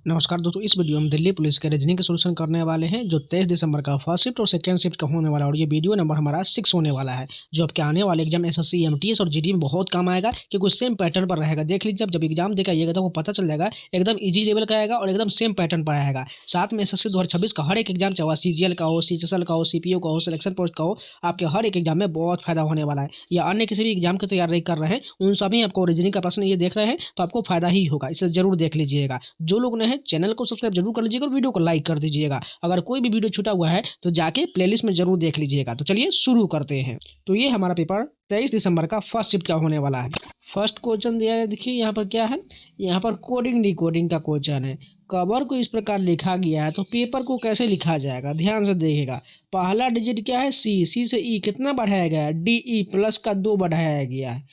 नमस्कार दोस्तों, इस वीडियो में दिल्ली पुलिस के रीजनिंग के सॉल्यूशन करने वाले हैं जो 23 दिसंबर का फर्स्ट शिफ्ट और सेकंड शिफ्ट का होने वाला है। और ये वीडियो नंबर हमारा 6 होने वाला है जो आपके आने वाले एग्जाम एसएससी, एमटीएस और जीडी में बहुत काम आएगा क्योंकि सेम पैटर्न पर रहेगा। देख लीजिए, जब एग्जाम देकर आइएगा तो आपको पता चल जाएगा, एकदम ईजी लेवल का आएगा और एकदम सेम पैटर्न पर आएगा। साथ में एसएससी 2026 का हर एक एग्जाम, चाहे सीजीएल का हो, सीएचएसएल का हो, सीपीओ का हो, सिलेक्शन पोस्ट का हो, आपके हर एक एग्जाम में बहुत फायदा होने वाला है। या अन्य किसी भी एग्जाम की तैयारी कर रहे हैं, उन सभी आपको रीजनिंग का प्रश्न ये देख रहे हैं तो आपको फायदा ही होगा। इसे जरूर देख लीजिएगा। जो लोग नए हैं चैनल को सब्सक्राइब जरूर कर लीजिएगा और वीडियो को लाइक कर दीजिएगा। अगर कोई भी वीडियो छूटा हुआ है तो जाके प्लेलिस्ट में जरूर देख लीजिएगा। तो चलिए शुरू करते हैं। तो ये हमारा पेपर 23 दिसंबर का फर्स्ट शिफ्ट का होने वाला है। फर्स्ट क्वेश्चन दिया है, देखिए यहाँ पर क्या है। यहाँ पर कोडिंग डिकोडिंग का क्वेश्चन है। कवर को इस प्रकार लिखा गया है तो पेपर को कैसे लिखा जाएगा, ध्यान से देखिएगा। पहला डिजिट क्या है, सी से ई कितना बढ़ाया गया है, डी ई प्लस का 2 बढ़ाया गया है।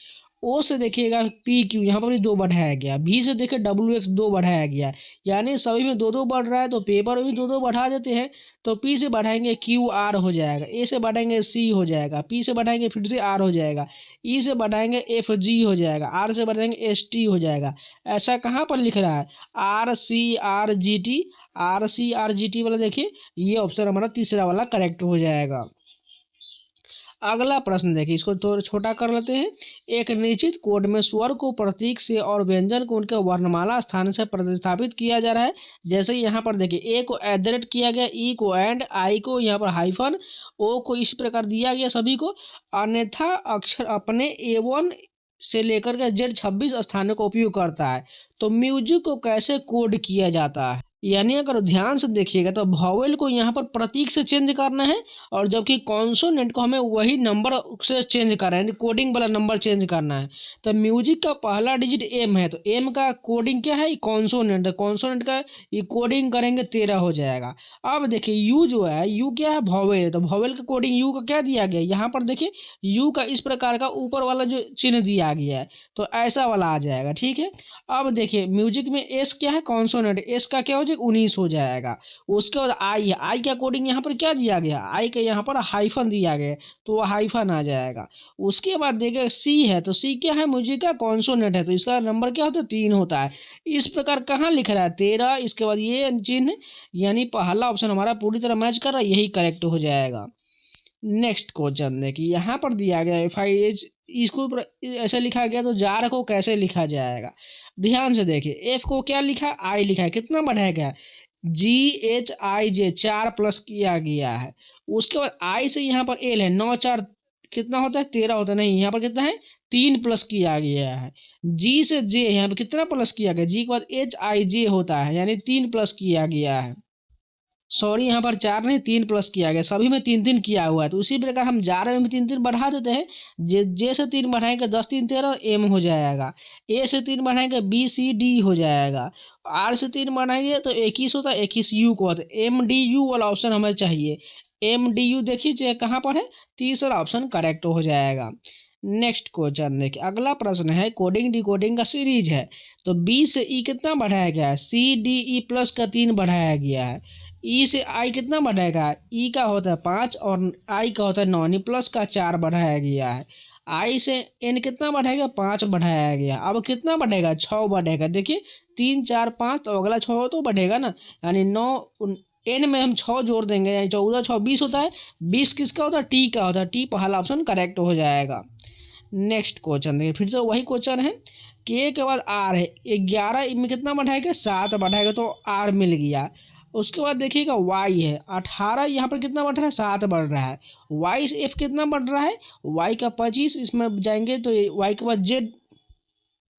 ओ से देखिएगा पी क्यू, यहाँ पर भी 2 बढ़ाया गया। भी से देखिए डब्ल्यू एक्स 2 बढ़ाया गया। यानी सभी में 2 2 बढ़ रहा है तो पेपर में भी 2 2 बढ़ा देते हैं। तो पी से बढ़ाएंगे क्यू आर हो जाएगा, ए से बढ़ाएंगे सी हो जाएगा, पी से बढ़ाएंगे फिर से आर हो जाएगा, ई से बढ़ाएंगे एफ जी हो जाएगा, आर से बढ़ाएंगे एस टी हो जाएगा। ऐसा कहाँ पर लिख रहा है, R C R G T, R C R G T वाला देखिए, ये ऑप्शन हमारा तीसरा वाला करेक्ट हो जाएगा। अगला प्रश्न देखिए, इसको थोड़ा छोटा कर लेते हैं। एक निश्चित कोड में स्वर को प्रतीक से और व्यंजन को उनके वर्णमाला स्थान से प्रतिस्थापित किया जा रहा है। जैसे यहाँ पर देखिए, ए को @ किया गया, ई को एंड, आई को यहाँ पर हाइफन, ओ को इस प्रकार दिया गया सभी को। अन्यथा अक्षर अपने A1 से लेकर के Z26 स्थानों का उपयोग करता है। तो म्यूजिक को कैसे कोड किया जाता है, यानी अगर ध्यान से देखिएगा तो वॉवेल को यहाँ पर प्रतीक से चेंज करना है और जबकि कॉन्सोनेंट को हमें वही नंबर से चेंज करना है, कोडिंग वाला नंबर चेंज करना है। तो म्यूजिक का पहला डिजिट एम है तो एम का कोडिंग क्या है, कॉन्सोनेंट। कॉन्सोनेंट का ये कोडिंग करेंगे 13 हो जाएगा। अब देखिए यू जो है, यू क्या है, वॉवेल। तो वॉवेल का कोडिंग यू का क्या दिया गया, यहाँ पर देखिए यू का इस प्रकार का ऊपर वाला जो चिन्ह दिया गया है तो ऐसा वाला आ जाएगा, ठीक है। अब देखिए म्यूजिक में एस क्या है, कॉन्सोनेंट, एस का क्या हो जाएगा, 19 हो जाएगा। उसके बाद आई है, आई का कोडिंग यहाँ पर क्या दिया गया, आई के यहाँ पर हाइफन दिया गया तो वह हाइफन आ जाएगा। उसके बाद देखिए सी है तो सी क्या है, म्यूजिक का कॉन्सोनेंट है तो इसका नंबर क्या होता है, 3 होता है। इस प्रकार कहाँ लिख रहा है, 13। इसके बाद ये चिन्ह, यानी पहला ऑप्शन हमारा पूरी तरह मैच कर रहा है, यही करेक्ट हो जाएगा। नेक्स्ट क्वेश्चन देखिए, यहाँ पर दिया गया है FIH, इसको ऐसे लिखा गया तो जार को कैसे लिखा जाएगा, ध्यान से देखिए। एफ को क्या लिखा, आई लिखा है, कितना बढ़ाया गया, GHIJ 4 प्लस किया गया है। उसके बाद आई से यहाँ पर एल है, 9 4 कितना होता है, 13 होता है, नहीं यहाँ पर कितना है, 3 प्लस किया गया है। जी से जे यहाँ पर कितना प्लस किया गया, जी के बाद HIJ होता है यानी 3 प्लस किया गया है। सॉरी, यहाँ पर 4 नहीं 3 प्लस किया गया, सभी में 3 3 किया हुआ है। तो उसी प्रकार हम जार में भी 3 3 बढ़ा देते हैं। जे से 3 बढ़ाएंगे 10 3 13 एम हो जाएगा। ए से 3 बढ़ाएंगे BCD हो जाएगा। आर से 3 बढ़ाएंगे तो 21 होता है, 21 यू को होता है। MDU वाला ऑप्शन हमें चाहिए। MDU देखिए कहाँ पर है, तीसरा ऑप्शन करेक्ट हो जाएगा। नेक्स्ट क्वेश्चन देखिए, अगला प्रश्न है कोडिंग डिकोडिंग का सीरीज है। तो बी से ई कितना बढ़ाया गया है, CDE प्लस का 3 बढ़ाया गया है। ई से आई कितना बढ़ाएगा, ई का होता है 5 और आई का होता है 9, यानी प्लस का 4 बढ़ाया गया है। आई से एन कितना बढ़ाएगा, 5 बढ़ाया गया। अब कितना बढ़ेगा, 6 बढ़ेगा। देखिए 3 4 5 तो अगला 6 तो बढ़ेगा ना, यानी 9 एन में हम 6 जोड़ देंगे, यानी 14 6 20 होता है। 20 किसका होता है, टी का होता है। टी पहला ऑप्शन करेक्ट हो जाएगा। नेक्स्ट क्वेश्चन देखिए, फिर से वही क्वेश्चन है। के बाद आर है, 11 में कितना बढ़ाएगा, 7 बढ़ाएगा तो आर मिल गया। उसके बाद देखिएगा वाई है, 18 यहाँ पर कितना बढ़ रहा है, 7 बढ़ रहा है। वाई से एफ कितना बढ़ रहा है, वाई का 25, इसमें जाएंगे तो वाई के बाद जेड,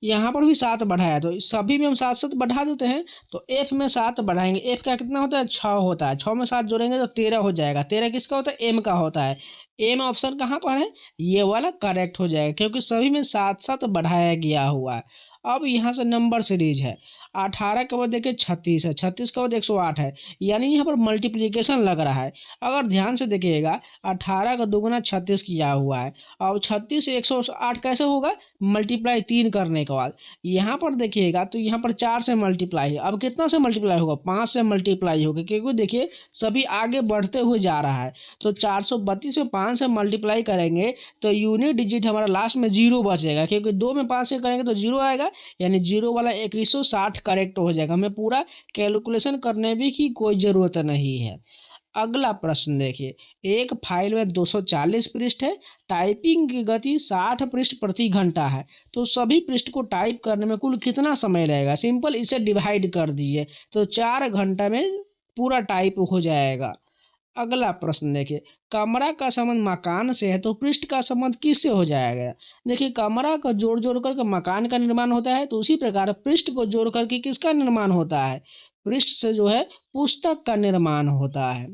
यहाँ पर भी 7 बढ़ाया तो सभी में हम 7 7 बढ़ा देते हैं। तो एफ में 7 बढ़ाएंगे, एफ का कितना होता है, 6 होता है। 6 में 7 जोड़ेंगे तो 13 हो जाएगा। 13 किसका होता है, एम का होता है। एम ऑप्शन कहाँ पर है, ये वाला करेक्ट हो जाएगा क्योंकि सभी में 7 7 बढ़ाया गया हुआ है। अब यहाँ से नंबर सीरीज है, 18 के बाद देखिए 36 है, 36 के बाद 108 है, यानी यहाँ पर मल्टीप्लिकेशन लग रहा है। अगर ध्यान से देखिएगा 18 का दोगुना 36 किया हुआ है। अब 36 से 108 कैसे होगा, मल्टीप्लाई 3 करने के बाद। यहाँ पर देखिएगा तो यहाँ पर 4 से मल्टीप्लाई है। अब कितना से मल्टीप्लाई होगा, 5 से मल्टीप्लाई होगा क्योंकि देखिए सभी आगे बढ़ते हुए जा रहा है। तो 432 में 5 5 से मल्टीप्लाई करेंगे तो यूनिट डिजिट हमारा लास्ट में 0 बचेगा, क्योंकि 2 में 5 से करेंगे तो 0 आएगा, यानी 0 वाला 2160 करेक्ट हो जाएगा। हमें पूरा कैलकुलेशन करने भी की कोई ज़रूरत नहीं है। अगला प्रश्न देखिए, एक फाइल में 240 पृष्ठ है, टाइपिंग की गति 60 पृष्ठ प्रति घंटा है, तो सभी पृष्ठ को टाइप करने में कुल कितना समय लगेगा? सिंपल इसे डिवाइड कर दीजिए तो 4 घंटा में पूरा टाइप हो जाएगा। अगला प्रश्न देखिए, कमरा का संबंध मकान से है तो पृष्ठ का संबंध किससे हो जाएगा? देखिए, कमरा को जोड़ जोड़ करके मकान का निर्माण होता है, तो उसी प्रकार पृष्ठ को जोड़ करके किसका निर्माण होता है? पृष्ठ से जो है पुस्तक का निर्माण होता है।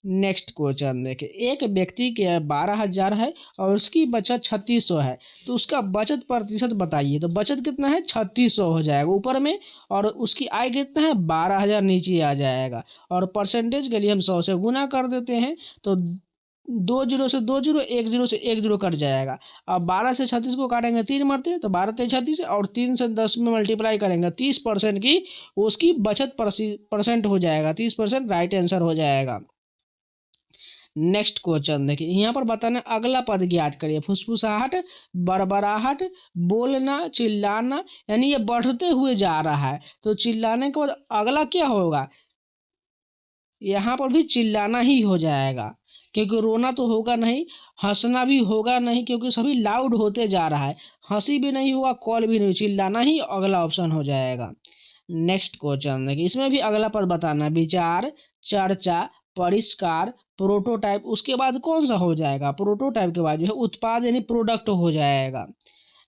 नेक्स्ट क्वेश्चन देखिए, एक व्यक्ति के 12,000 है और उसकी बचत 3600 है, तो उसका बचत प्रतिशत बताइए। तो बचत कितना है? 3600 हो जाएगा ऊपर में, और उसकी आय कितना है? 12,000 नीचे आ जाएगा, और परसेंटेज के लिए हम 100 से गुना कर देते हैं, तो 20 से 20, 10 से 10 कट जाएगा। अब 12 से 36 को काटेंगे 3 मरते, तो 12 3 36, और 3 से 10 में मल्टीप्लाई करेंगे 30% की उसकी बचत परसेंट हो जाएगा। 30% राइट आंसर हो जाएगा। नेक्स्ट क्वेश्चन देखिए, यहाँ पर बताना अगला पद ज्ञात करिए। फुसफुसाहट, बड़बड़ाहट, बोलना, चिल्लाना, यानी ये बढ़ते हुए जा रहा है, तो चिल्लाने के बाद अगला क्या होगा? यहाँ पर भी चिल्लाना ही हो जाएगा, क्योंकि रोना तो होगा नहीं, हंसना भी होगा नहीं, क्योंकि सभी लाउड होते जा रहा है। हंसी भी नहीं होगा, कॉल भी नहीं, चिल्लाना ही अगला ऑप्शन हो जाएगा। नेक्स्ट क्वेश्चन देखिए, इसमें भी अगला पद बताना। विचार, चर्चा, परिष्कार, प्रोटोटाइप, उसके बाद कौन सा हो जाएगा? प्रोटोटाइप के बाद जो है उत्पाद यानी प्रोडक्ट हो जाएगा।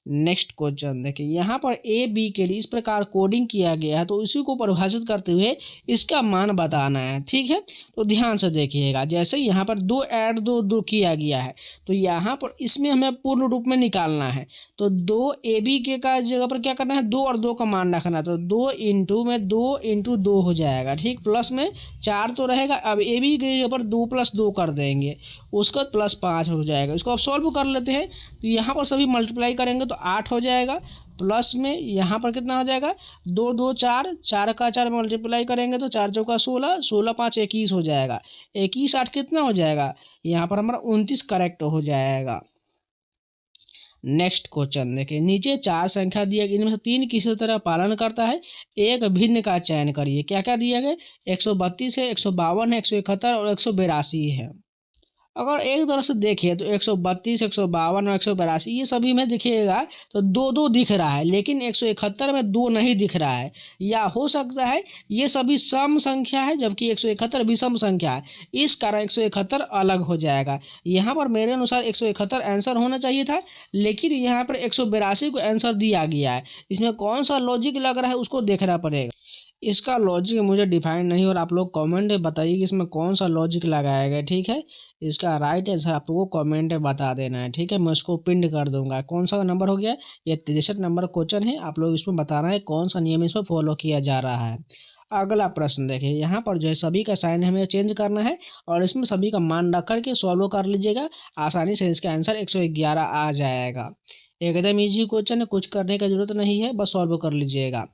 नेक्स्ट क्वेश्चन देखिए, यहाँ पर ए बी के लिए इस प्रकार कोडिंग किया गया है, तो इसी को परिभाषित करते हुए इसका मान बताना है। ठीक है, तो ध्यान से देखिएगा। जैसे यहाँ पर 2 ऐड 2 किया गया है, तो यहाँ पर इसमें हमें पूर्ण रूप में निकालना है, तो 2 ए बी के का जगह पर क्या करना है? 2 और 2 का मान रखना है, तो 2 इंटू में 2 इंटू 2 हो जाएगा। ठीक, प्लस में 4 तो रहेगा, अब ए बी के जगह पर 2 + 2 कर देंगे, उसका +5 हो जाएगा। इसको अब सॉल्व कर लेते हैं, तो यहाँ पर सभी मल्टीप्लाई करेंगे तो 8 हो जाएगा, प्लस में यहाँ पर कितना हो जाएगा? 2 2 4, 4 का 4 मल्टीप्लाई करेंगे तो 4 चौका 16, 16 5 21 हो जाएगा। 21 8 कितना हो जाएगा? यहाँ पर हमारा 29 करेक्ट हो जाएगा। नेक्स्ट क्वेश्चन देखिए, नीचे 4 संख्या दिया गया, इनमें से 3 किसी तरह पालन करता है, एक भिन्न का चयन करिए। क्या क्या दिया गया? 132 है, 152 है, 171 और 182 है। अगर एक तरह से देखिए तो 132, 152 और 182 ये सभी में देखिएगा तो 2 2 दिख रहा है, लेकिन 171 में 2 नहीं दिख रहा है, या हो सकता है ये सभी सम संख्या है जबकि 171 विषम संख्या है, इस कारण 171 अलग हो जाएगा। यहाँ पर मेरे अनुसार 171 आंसर होना चाहिए था, लेकिन यहाँ पर 182 को आंसर दिया गया है। इसमें कौन सा लॉजिक लग रहा है उसको देखना पड़ेगा। इसका लॉजिक मुझे डिफाइन नहीं, और आप लोग कमेंट में बताइए कि इसमें कौन सा लॉजिक लगाया गया। ठीक है, इसका राइट आंसर आप लोगों को कमेंट में बता देना है। ठीक है, मैं उसको पिन कर दूंगा। कौन सा नंबर हो गया? ये 63 नंबर क्वेश्चन है, आप लोग इसमें बताना है कौन सा नियम इसमें फॉलो किया जा रहा है। अगला प्रश्न देखिए, यहाँ पर जो है सभी का साइन हमें चेंज करना है, और इसमें सभी का मान रख करके सॉल्व कर लीजिएगा, आसानी से इसका आंसर 111 आ जाएगा। एकदम ईजी क्वेश्चन है, कुछ करने की जरूरत नहीं है, बस सॉल्व कर लीजिएगा।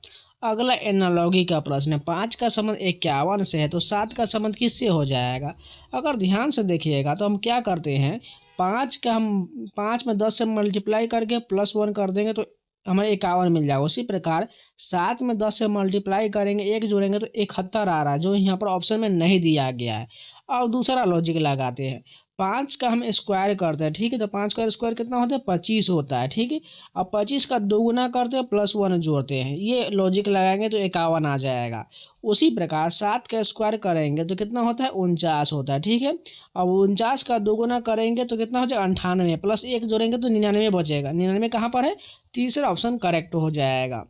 अगला एनालॉगी का प्रश्न है, 5 का संबंध 51 से है, तो 7 का संबंध किससे हो जाएगा? अगर ध्यान से देखिएगा तो हम क्या करते हैं, 5 में 10 से मल्टीप्लाई करके +1 कर देंगे तो हमें 51 मिल जाएगा। उसी प्रकार 7 में 10 से मल्टीप्लाई करेंगे, 1 जोड़ेंगे तो 71 आ रहा है, जो यहाँ पर ऑप्शन में नहीं दिया गया है। और दूसरा लॉजिक लगाते हैं, 5 का हम स्क्वायर करते हैं। ठीक है, तो 5 का स्क्वायर कितना होता है? 25 होता है। ठीक है, अब 25 का दोगुना करते हैं, +1 जोड़ते हैं, ये लॉजिक लगाएंगे तो 51 आ जाएगा। उसी प्रकार 7 का स्क्वायर करेंगे तो कितना होता है? 49 होता है। ठीक है, अब 49 का दोगुना करेंगे तो कितना हो जाएगा? 98, +1 जोड़ेंगे तो 99 बचेगा। 99 कहाँ पर है? तीसरा ऑप्शन करेक्ट हो जाएगा।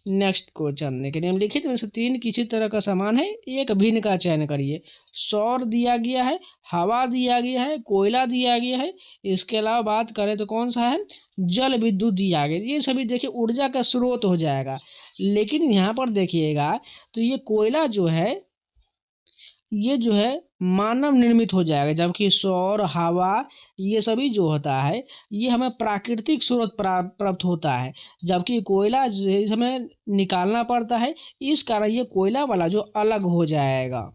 नेक्स्ट क्वेश्चन देखिए, निम्नलिखित में से 3 किसी तरह का सामान है, एक भिन्न का चयन करिए। सौर दिया गया है, हवा दिया गया है, कोयला दिया गया है, इसके अलावा बात करें तो कौन सा है? जल विद्युत दिया गया। ये सभी देखिए ऊर्जा का स्रोत हो जाएगा, लेकिन यहाँ पर देखिएगा तो ये कोयला जो है ये जो है मानव निर्मित हो जाएगा, जबकि सौर, हवा ये सभी जो होता है ये हमें प्राकृतिक स्रोत प्राप्त होता है, जबकि कोयला हमें निकालना पड़ता है, इस कारण ये कोयला वाला जो अलग हो जाएगा।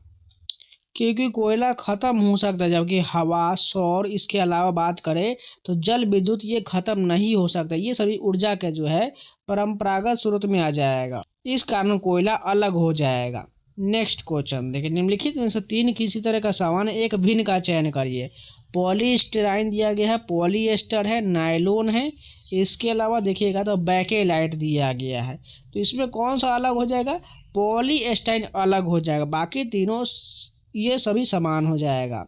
क्योंकि कोयला ख़त्म हो सकता है, जबकि हवा, सौर, इसके अलावा बात करें तो जल विद्युत ये ख़त्म नहीं हो सकता। ये सभी ऊर्जा के जो है परंपरागत स्रोत में आ जाएगा, इस कारण कोयला अलग हो जाएगा। नेक्स्ट क्वेश्चन देखिए, निम्नलिखित में से 3 किसी तरह का सामान एक भिन्न का चयन करिए। पॉलीस्टाइरीन दिया गया है, पॉलीएस्टर है, नायलॉन है, इसके अलावा देखिएगा तो बेकेलाइट दिया गया है। तो इसमें कौन सा अलग हो जाएगा? पॉलीस्टाइरीन अलग हो जाएगा, बाकी तीनों ये सभी समान हो जाएगा।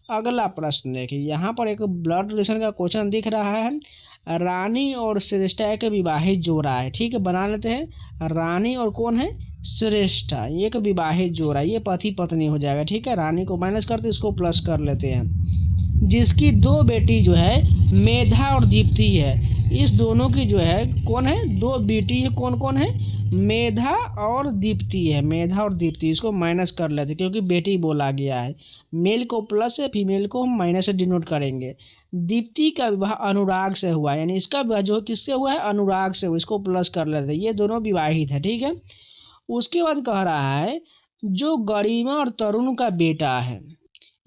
अगला प्रश्न देखिए, यहाँ पर एक ब्लड रिलेशन का क्वेश्चन दिख रहा है। रानी और श्रेष्ठा एक विवाहित जोड़ा है, ठीक है, बना लेते हैं। रानी और कौन है? श्रेष्ठा, एक विवाहित जोड़ा, ये पति पत्नी हो जाएगा, ठीक है। रानी को माइनस करते इसको प्लस कर लेते हैं। जिसकी 2 बेटी जो है मेधा और दीप्ति है। इस दोनों की जो है कौन है? 2 बेटी है, कौन कौन है? मेधा और दीप्ति है, मेधा और दीप्ति, इसको माइनस कर लेते हैं क्योंकि बेटी बोला गया है। मेल को प्लस है, फीमेल को हम माइनस से डिनोट करेंगे। दीप्ति का विवाह अनुराग से हुआ है, यानी इसका विवाह जो किससे हुआ है? अनुराग से हुआ, इसको प्लस कर लेते हैं। ये दोनों विवाहित है, ठीक है। उसके बाद कह रहा है जो गरिमा और तरुण का बेटा है,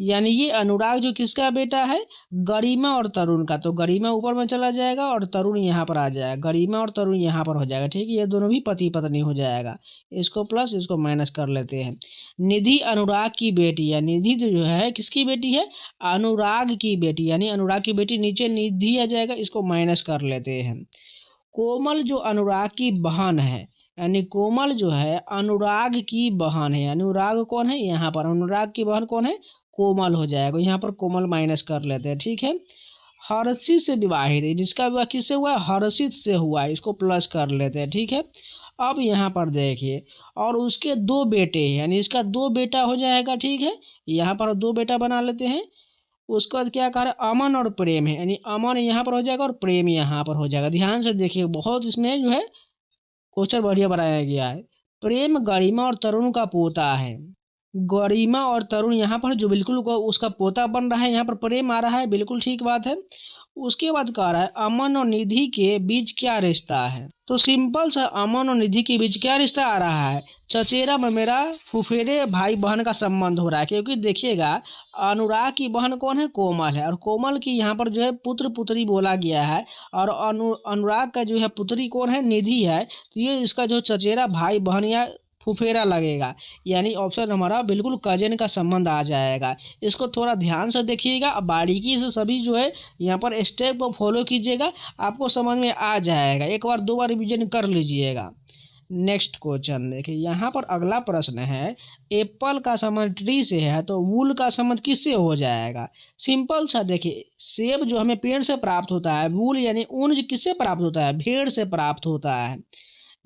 यानी ये अनुराग जो किसका बेटा है? गरिमा और तरुण का। तो गरिमा ऊपर में चला जाएगा और तरुण यहाँ पर आ जाएगा, गरिमा और तरुण यहाँ पर हो जाएगा, ठीक है। ये दोनों भी पति पत्नी हो जाएगा, इसको प्लस इसको माइनस कर लेते हैं। निधि अनुराग की बेटी है, निधि जो है किसकी बेटी है? अनुराग की बेटी, यानी अनुराग की बेटी, नीचे निधि आ जाएगा, इसको माइनस कर लेते हैं। कोमल जो अनुराग की बहन है, यानी कोमल जो है अनुराग की बहन है। अनुराग कौन है? यहाँ पर अनुराग की बहन कौन है? कोमल हो जाएगा, यहाँ पर कोमल माइनस कर लेते हैं, ठीक है। हर्षित से विवाहित है, जिसका विवाह किससे हुआ है? हर्षित से हुआ है, इसको प्लस कर लेते हैं, ठीक है। अब यहाँ पर देखिए, और उसके 2 बेटे हैं, यानी इसका 2 बेटा हो जाएगा, ठीक है। यहाँ पर 2 बेटा बना लेते हैं। उसके बाद क्या कह रहा है? अमन और प्रेम है, यानी अमन यहाँ पर हो जाएगा और प्रेम यहाँ पर हो जाएगा। ध्यान से देखिए, बहुत इसमें जो है क्वेश्चन बढ़िया बनाया गया है। प्रेम गरिमा और तरुण का पोता है। गरिमा और तरुण यहाँ पर जो बिल्कुल उसका पोता बन रहा है, यहाँ पर प्रेम आ रहा है, बिल्कुल ठीक बात है। उसके बाद कह रहा है अमन और निधि के बीच क्या रिश्ता है? तो सिंपल सा अमन और निधि के बीच क्या रिश्ता आ रहा है? चचेरा ममेरा फुफेरे भाई बहन का संबंध हो रहा है, क्योंकि देखिएगा अनुराग की बहन कौन है? कोमल है, और कोमल की यहाँ पर जो है पुत्र पुत्री बोला गया है, और अनुराग का जो है पुत्री कौन है? निधि है। तो ये इसका जो चचेरा भाई बहन या फुफेरा लगेगा, यानी ऑप्शन हमारा बिल्कुल कजन का संबंध आ जाएगा। इसको थोड़ा ध्यान से देखिएगा, बारीकी से सभी जो है यहाँ पर स्टेप को फॉलो कीजिएगा, आपको समझ में आ जाएगा। एक बार 2 बार रिविजन कर लीजिएगा। नेक्स्ट क्वेश्चन देखिए, यहाँ पर अगला प्रश्न है एप्पल का संबंध ट्री से है, तो वूल का संबंध किससे हो जाएगा? सिंपल सा देखिए, सेब जो हमें पेड़ से प्राप्त होता है, वूल यानी ऊन किससे प्राप्त होता है? भेड़ से प्राप्त होता है।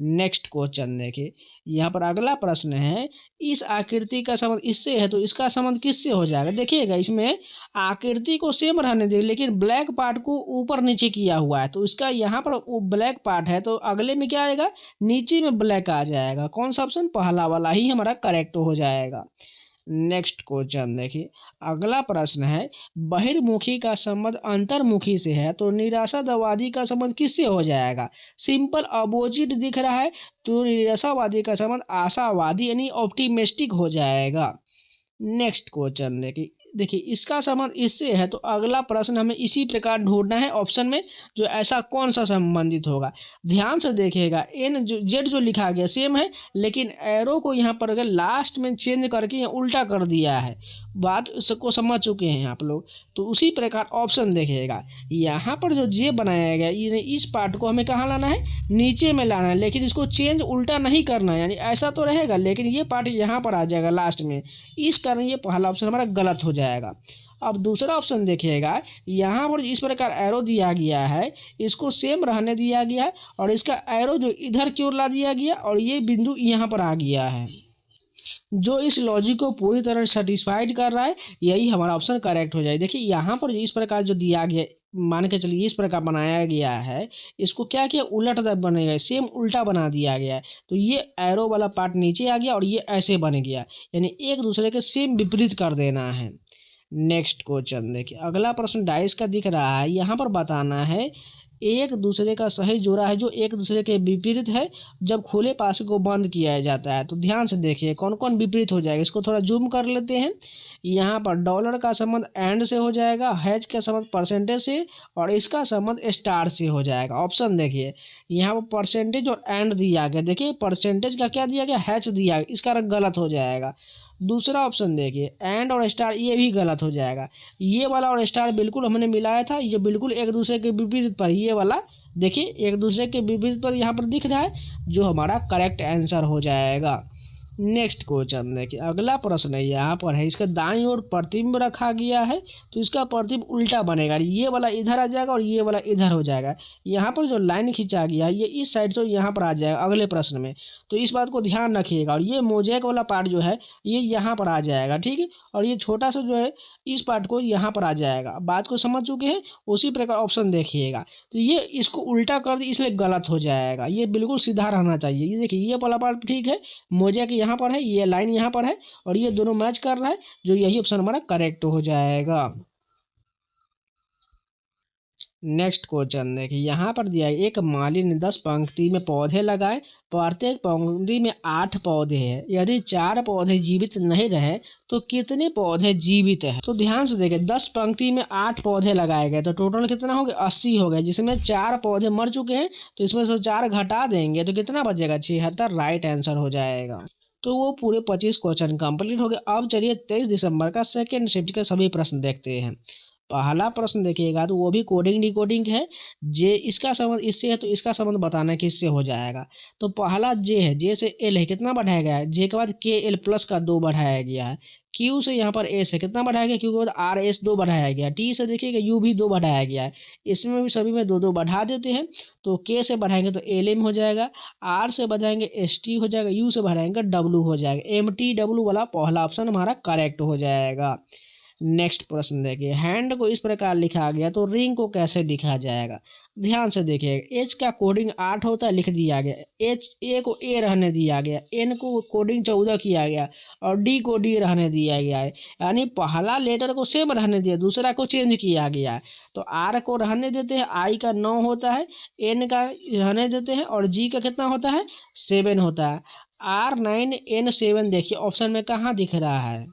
नेक्स्ट क्वेश्चन देखिए, यहाँ पर अगला प्रश्न है इस आकृति का संबंध इससे है, तो इसका संबंध किससे हो जाएगा? देखिएगा इसमें आकृति को सेम रहने दे, लेकिन ब्लैक पार्ट को ऊपर नीचे किया हुआ है, तो इसका यहाँ पर वो ब्लैक पार्ट है, तो अगले में क्या आएगा? नीचे में ब्लैक आ जाएगा। कौन सा ऑप्शन? पहला वाला ही हमारा करेक्ट हो जाएगा। नेक्स्ट क्वेश्चन देखिए, अगला प्रश्न है बहिर्मुखी का संबंध अंतर्मुखी से है, तो निराशावादी का संबंध किससे हो जाएगा? सिंपल अपोजिट दिख रहा है, तो निराशावादी का संबंध आशावादी यानी ऑप्टिमिस्टिक हो जाएगा। नेक्स्ट क्वेश्चन देखिए इसका संबंध इससे है, तो अगला प्रश्न हमें इसी प्रकार ढूंढना है ऑप्शन में, जो ऐसा कौन सा संबंधित होगा। ध्यान से देखिएगा, एन जो जेड जो लिखा गया सेम है, लेकिन एरो को यहाँ पर अगर लास्ट में चेंज करके यहाँ उल्टा कर दिया है। बात इसको समझ चुके हैं आप लोग। तो उसी प्रकार ऑप्शन देखिएगा, यहाँ पर जो जे बनाया गया इस पार्ट को हमें कहाँ लाना है? नीचे में लाना है, लेकिन इसको चेंज उल्टा नहीं करना है, यानी ऐसा तो रहेगा लेकिन ये पार्ट यहाँ पर आ जाएगा लास्ट में। इस कारण ये पहला ऑप्शन हमारा गलत हो जाएगा। अब दूसरा ऑप्शन देखिएगा, यहाँ पर इस प्रकार एरो दिया गया है, इसको सेम रहने दिया गया है, और इसका एरो जो इधर की ओर ला दिया गया, और ये बिंदु यहाँ पर आ गया है, जो इस लॉजिक को पूरी तरह सेटिस्फाइड कर रहा है। यही हमारा ऑप्शन करेक्ट हो जाए। देखिए यहाँ पर इस प्रकार जो दिया गया, मान के चलिए इस प्रकार बनाया गया है, इसको क्या किया? उलट बनेगा, सेम उल्टा बना दिया गया है, तो ये एरो वाला पार्ट नीचे आ गया और ये ऐसे बन गया, यानी एक दूसरे के सेम विपरीत कर देना है। नेक्स्ट क्वेश्चन देखिए, अगला प्रश्न डाइस का दिख रहा है, यहाँ पर बताना है एक दूसरे का सही जोड़ा है जो एक दूसरे के विपरीत है जब खुले पासे को बंद किया जाता है। तो ध्यान से देखिए कौन कौन विपरीत हो जाएगा, इसको थोड़ा जूम कर लेते हैं। यहाँ पर डॉलर का संबंध एंड से हो जाएगा, हैज का संबंध परसेंटेज से, और इसका संबंध स्टार से हो जाएगा। ऑप्शन देखिए यहाँ पर परसेंटेज और एंड दिया गया, देखिए परसेंटेज का क्या दिया गया, हैच दिया गया, इसका गलत हो जाएगा। दूसरा ऑप्शन देखिए एंड और स्टार, ये भी गलत हो जाएगा। ये वाला और स्टार बिल्कुल हमने मिलाया था, ये बिल्कुल एक दूसरे के विपरीत पर, ये वाला देखिए एक दूसरे के विपरीत पर यहाँ पर दिख रहा है, जो हमारा करेक्ट आंसर हो जाएगा। नेक्स्ट क्वेश्चन देखिए, अगला प्रश्न है यहाँ पर है, इसका दाईं ओर प्रतिबिंब रखा गया है तो इसका प्रतिबिंब उल्टा बनेगा, ये वाला इधर आ जाएगा और ये वाला इधर हो जाएगा। यहाँ पर जो लाइन खींचा गया है ये इस साइड से यहाँ पर आ जाएगा अगले प्रश्न में, तो इस बात को ध्यान रखिएगा। और ये मोज़ेक वाला पार्ट जो है ये यहाँ पर आ जाएगा, ठीक है, और ये छोटा सा जो है इस पार्ट को यहाँ पर आ जाएगा। बात को समझ चुके हैं, उसी प्रकार ऑप्शन देखिएगा। तो ये इसको उल्टा कर दी इसलिए गलत हो जाएगा, ये बिल्कुल सीधा रहना चाहिए। ये देखिए ये वाला पार्ट ठीक है, मोज़ेक यहाँ पर है, ये लाइन यहाँ पर है, और ये दोनों मैच कर रहा है, जो यही ऑप्शन हमारा करेक्ट हो जाएगा। नेक्स्ट क्वेश्चन देखिए, यहाँ पर दिया है एक माली ने 10 पंक्ति में पौधे लगाए, प्रत्येक पंक्ति में 8 पौधे हैं, यदि 4 पौधे जीवित नहीं रहे तो कितने पौधे जीवित हैं। तो ध्यान से देखिए 10 पंक्ति में 8 पौधे लगाए गए तो टोटल कितना हो गया, 80 हो गए, जिसमें 4 पौधे मर चुके हैं, तो इसमें से 4 घटा देंगे तो कितना बचेगा, 76 राइट आंसर हो जाएगा। तो वो पूरे 25 क्वेश्चन कंप्लीट हो गए। अब चलिए 23 दिसंबर का सेकेंड शिफ्ट के सभी प्रश्न देखते हैं। पहला प्रश्न देखिएगा तो वो भी कोडिंग डिकोडिंग है, जे इसका संबंध इससे है तो इसका संबंध बताना किससे हो जाएगा। तो पहला जे है, जे से एल है, कितना बढ़ाया गया है, जे के बाद के एल प्लस का 2 बढ़ाया गया है। क्यू से यहाँ पर एस है, कितना बढ़ाया गया, क्यू के बाद आर एस 2 बढ़ाया गया। टी से देखिएगा यू भी 2 बढ़ाया गया है, इसमें भी सभी में 2 बढ़ा देते हैं। तो के से बढ़ाएंगे तो एल एम हो जाएगा, आर से बढ़ाएंगे एस टी हो जाएगा, यू से बढ़ाएंगे डब्लू हो जाएगा। एम टी डब्लू वाला पहला ऑप्शन हमारा करेक्ट हो जाएगा। नेक्स्ट प्रश्न देखिए, हैंड को इस प्रकार लिखा गया तो रिंग को कैसे लिखा जाएगा। ध्यान से देखिएगा, एच का कोडिंग 8 होता है, लिख दिया गया, एच ए को ए रहने दिया गया, एन को कोडिंग 14 किया गया और डी को डी रहने दिया गया है, यानी पहला लेटर को सेम रहने दिया, दूसरा को चेंज किया गया है। तो आर को रहने देते हैं, आई का 9 होता है, एन का रहने देते हैं और जी का कितना होता है, 7 होता है। R9 N7 देखिए ऑप्शन में कहाँ दिख रहा है,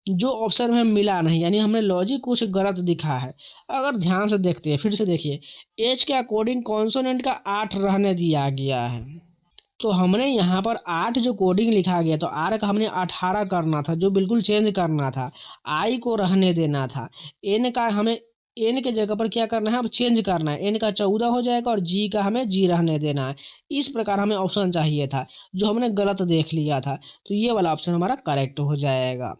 जो ऑप्शन में मिला नहीं, यानी हमने लॉजिक कुछ गलत दिखा है। अगर ध्यान से देखते हैं फिर से देखिए, एच के अकॉर्डिंग कॉन्सोनेंट का 8 रहने दिया गया है, तो हमने यहाँ पर 8 जो कोडिंग लिखा गया तो आर का हमने 18 करना था, जो बिल्कुल चेंज करना था। आई को रहने देना था, एन का हमें एन के जगह पर क्या करना है, अब चेंज करना है, एन का 14 हो जाएगा और जी का हमें जी रहने देना है। इस प्रकार हमें ऑप्शन चाहिए था, जो हमने गलत देख लिया था, तो ये वाला ऑप्शन हमारा करेक्ट हो जाएगा।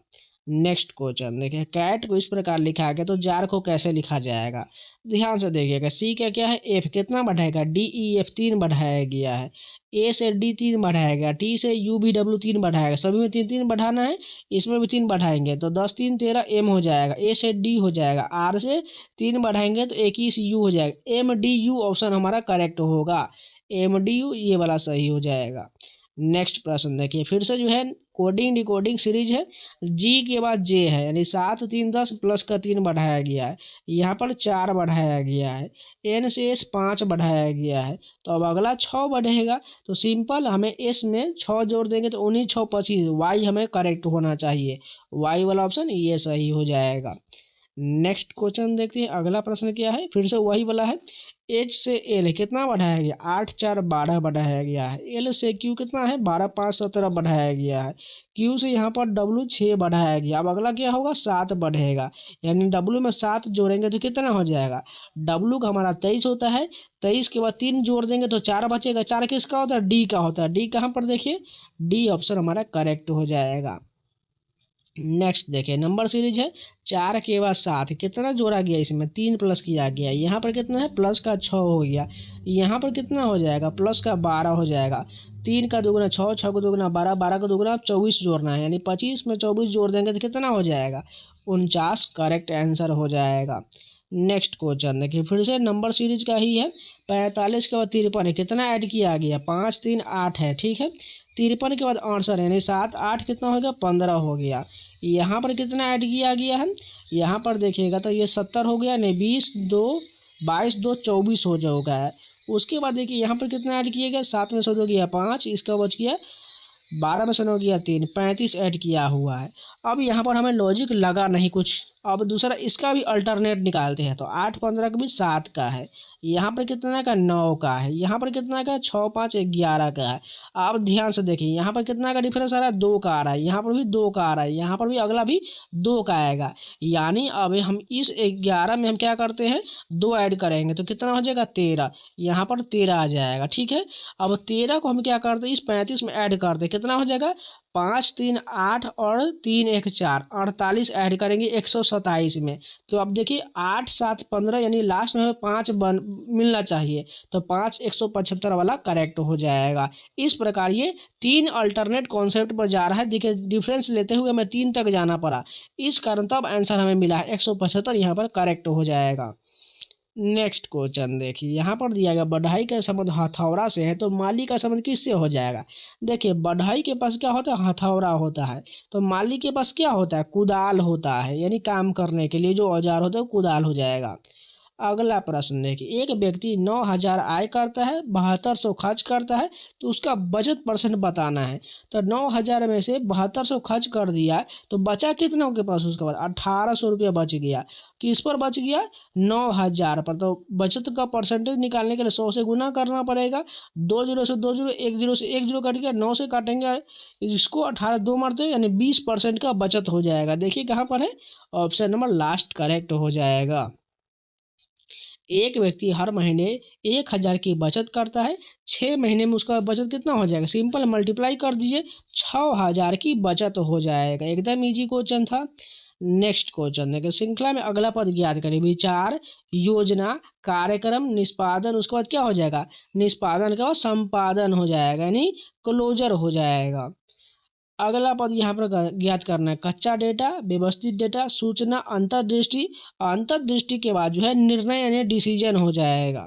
नेक्स्ट क्वेश्चन देखिए, कैट को इस प्रकार लिखा गया तो जार को कैसे लिखा जाएगा। ध्यान से देखिएगा, सी का क्या है, एफ कितना बढ़ाएगा, डी ई एफ 3 बढ़ाया गया है, ए से डी 3 बढ़ाया गया, टी से यू भी डब्ल्यू 3 बढ़ाएगा, सभी में 3 बढ़ाना है, इसमें भी 3 बढ़ाएंगे तो 10 3 13 एम हो जाएगा, ए से डी हो जाएगा, आर से 3 बढ़ाएंगे तो 21 यू हो जाएगा। एम डी यू ऑप्शन हमारा करेक्ट होगा, एम डी यू ये वाला सही हो जाएगा। नेक्स्ट प्रश्न देखिए, फिर से जो है कोडिंग डिकोडिंग सीरीज है, जी के बाद जे है, यानी 7 3 10 प्लस का 3 बढ़ाया गया है, यहाँ पर 4 बढ़ाया गया है, एन से एस 5 बढ़ाया गया है, तो अब अगला 6 बढ़ेगा, तो सिंपल हमें एस में 6 जोड़ देंगे तो 19 6 25, वाई हमें करेक्ट होना चाहिए, वाई वाला ऑप्शन ये सही हो जाएगा। नेक्स्ट क्वेश्चन देखते हैं, अगला प्रश्न क्या है, फिर से वही वाला है, एच से एल कितना बढ़ाया गया, 8 4 12 बढ़ाया गया है, एल से क्यू कितना है, 12 5 17 बढ़ाया गया है, क्यू से यहाँ पर डब्लू 6 बढ़ाया गया। अब अगला क्या होगा, 7 बढ़ेगा, यानी डब्लू में 7 जोड़ेंगे तो कितना हो जाएगा, डब्लू का हमारा 23 होता है, 23 के बाद 3 जोड़ देंगे तो 4 बचेगा, 4 किसका होता है, डी का होता है, डी कहाँ पर देखिए, डी ऑप्शन हमारा करेक्ट हो जाएगा। नेक्स्ट देखिए, नंबर सीरीज है, 4 के बाद 7 कितना जोड़ा गया, इसमें 3 प्लस किया गया, यहाँ पर कितना है, प्लस का 6 हो गया, यहाँ पर कितना हो जाएगा, प्लस का 12 हो जाएगा, 3 का दोगुना 6 6 का दोगुना 12 12 का दोगुना 24 जोड़ना है, यानी 25 में 24 जोड़ देंगे तो कितना हो जाएगा, 49 करेक्ट आंसर हो जाएगा। नेक्स्ट क्वेश्चन देखिए, फिर से नंबर सीरीज का ही है, 45 के बाद 53 है, कितना ऐड किया गया, 5 3 8 है, ठीक है, 53 के बाद 68 यानी 7 8 कितना हो गया, 15 हो गया। यहाँ पर कितना ऐड किया गया है, यहाँ पर देखिएगा तो ये 70 हो गया, नहीं 20 2 22 2 24 हो जाएगा है। उसके बाद देखिए यहाँ पर कितना ऐड किया गया, 7 में से हो गया 5, इसका बच गया 12 में से हो गया 3, 35 ऐड किया हुआ है। अब यहाँ पर हमें लॉजिक लगा नहीं कुछ। अब दूसरा इसका भी अल्टरनेट निकालते हैं, तो 8 15 का भी 7 का है, यहाँ पर कितना का 9 का है, यहाँ पर कितना का 6 5 11 का है। आप ध्यान से देखिए यहाँ पर कितना का डिफरेंस आ रहा है, 2 का आ रहा है, यहाँ पर भी 2 का आ रहा है, यहाँ पर भी अगला भी 2 का आएगा। यानी अब हम इस 11 में हम क्या करते हैं, 2 ऐड करेंगे तो कितना हो जाएगा 13, यहाँ पर 13 आ जाएगा। ठीक है, अब 13 को हम क्या करते हैं, इस 35 में ऐड करते हैं, कितना हो जाएगा 5 3 8 और 3 1 4, 48 ऐड करेंगे 127 में। तो अब देखिए 8 7 15 यानी लास्ट में 5 मिलना चाहिए, तो 5 175 वाला करेक्ट हो जाएगा। इस प्रकार ये 3 अल्टरनेट कॉन्सेप्ट पर जा रहा है। देखिए डिफरेंस लेते हुए हमें 3 तक जाना पड़ा, इस कारण तब आंसर हमें मिला है 175, यहाँ पर करेक्ट हो जाएगा। नेक्स्ट क्वेश्चन देखिए, यहाँ पर दिया गया बढ़ई का संबंध हथौड़ा से है, तो माली का संबंध किससे हो जाएगा। देखिए बढ़ई के पास क्या होता है, हथौड़ा होता है, तो माली के पास क्या होता है, कुदाल होता है, यानी काम करने के लिए जो औजार होता है वो कुदाल हो जाएगा। अगला प्रश्न देखिए, एक व्यक्ति 9,000 आय करता है, 7200 खर्च करता है, तो उसका बचत परसेंट बताना है। तो 9,000 में से 7200 खर्च कर दिया, तो बचा कितना के पास, उसके बाद 1,800 रुपया बच गया। किस पर बच गया, 9,000 पर। तो बचत का परसेंटेज निकालने के लिए 100 से गुना करना पड़ेगा। 2 जीरो से 2 जीरो, 1 जीरो से 1 जीरो कट गया, 9 से काटेंगे इसको, 18 2 मारते हैं, यानी 20% का बचत हो जाएगा। देखिए कहाँ पर है, ऑप्शन नंबर लास्ट करेक्ट हो जाएगा। एक व्यक्ति हर महीने 1,000 की बचत करता है, 6 महीने में उसका बचत कितना हो जाएगा, सिंपल मल्टीप्लाई कर दीजिए, 6,000 की बचत हो जाएगा। एकदम इजी क्वेश्चन था। नेक्स्ट क्वेश्चन देखिए, श्रृंखला में अगला पद ज्ञात करें। विचार, योजना, कार्यक्रम, निष्पादन, उसके बाद क्या हो जाएगा, निष्पादन के बाद संपादन हो जाएगा, यानी क्लोजर हो जाएगा। अगला पद यहाँ पर ज्ञात करना है। कच्चा डेटा, व्यवस्थित डेटा, सूचना, अंतर्दृष्टि। अंतर्दृष्टि के बाद जो है निर्णय यानी डिसीजन हो जाएगा।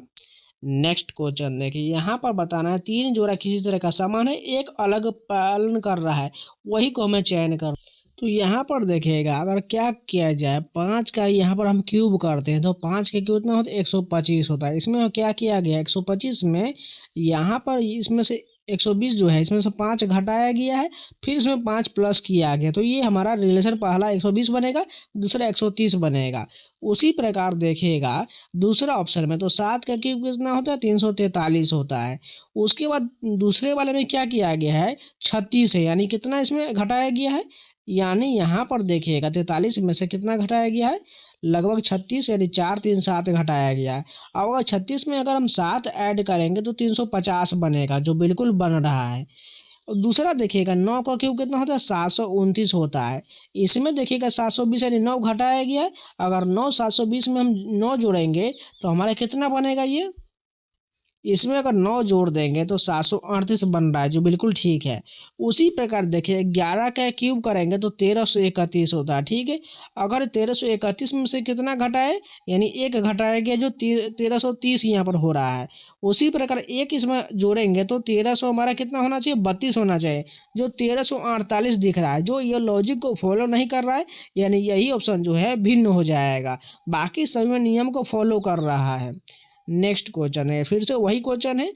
नेक्स्ट क्वेश्चन देखिए, यहाँ पर बताना है 3 जोड़ा किसी तरह का सामान है, एक अलग पालन कर रहा है, वही को हमें चयन कर। तो यहाँ पर देखिएगा, अगर क्या किया जाए, 5 का यहाँ पर हम क्यूब करते हैं, तो 5 के क्यूब कितना होता है, 125 होता है। इसमें क्या किया गया, 125 में यहाँ पर इसमें से 120 जो है, इसमें से 5 घटाया गया है, फिर इसमें 5 प्लस किया गया, तो ये हमारा रिलेशन पहला 120 बनेगा, दूसरा 130 बनेगा। उसी प्रकार देखिएगा दूसरा ऑप्शन में, तो 7 का क्यूब कितना होता है, 343 होता है। उसके बाद दूसरे वाले में क्या किया गया है, 36 है, यानी कितना इसमें घटाया गया है, यानी यहाँ पर देखिएगा 43 में से कितना घटाया गया है, लगभग 36, यानी 4 3 7 घटाया गया है। अब अगर 36 में अगर हम 7 ऐड करेंगे तो 350 बनेगा, जो बिल्कुल बन रहा है। और दूसरा देखिएगा 9 का क्यूब कितना होता है, 729 होता है। इसमें देखिएगा 720 यानी 9 घटाया गया है। अगर 9 720 में हम 9 जोड़ेंगे तो हमारा कितना बनेगा, ये इसमें अगर 9 जोड़ देंगे तो 738 बन रहा है, जो बिल्कुल ठीक है। उसी प्रकार देखिए 11 का क्यूब करेंगे तो 1331 होता है। ठीक है, अगर 1331 में से कितना घटाए, यानी 1 घटाया गया, जो 1330 यहाँ पर हो रहा है। उसी प्रकार 1 इसमें जोड़ेंगे तो 1300 हमारा कितना होना चाहिए, 32 होना चाहिए, जो 1348 दिख रहा है। जो ये लॉजिक को फॉलो नहीं कर रहा है, यानी यही ऑप्शन जो है भिन्न हो जाएगा, बाकी सभी में नियम को फॉलो कर रहा है। नेक्स्ट क्वेश्चन है, फिर से वही क्वेश्चन है।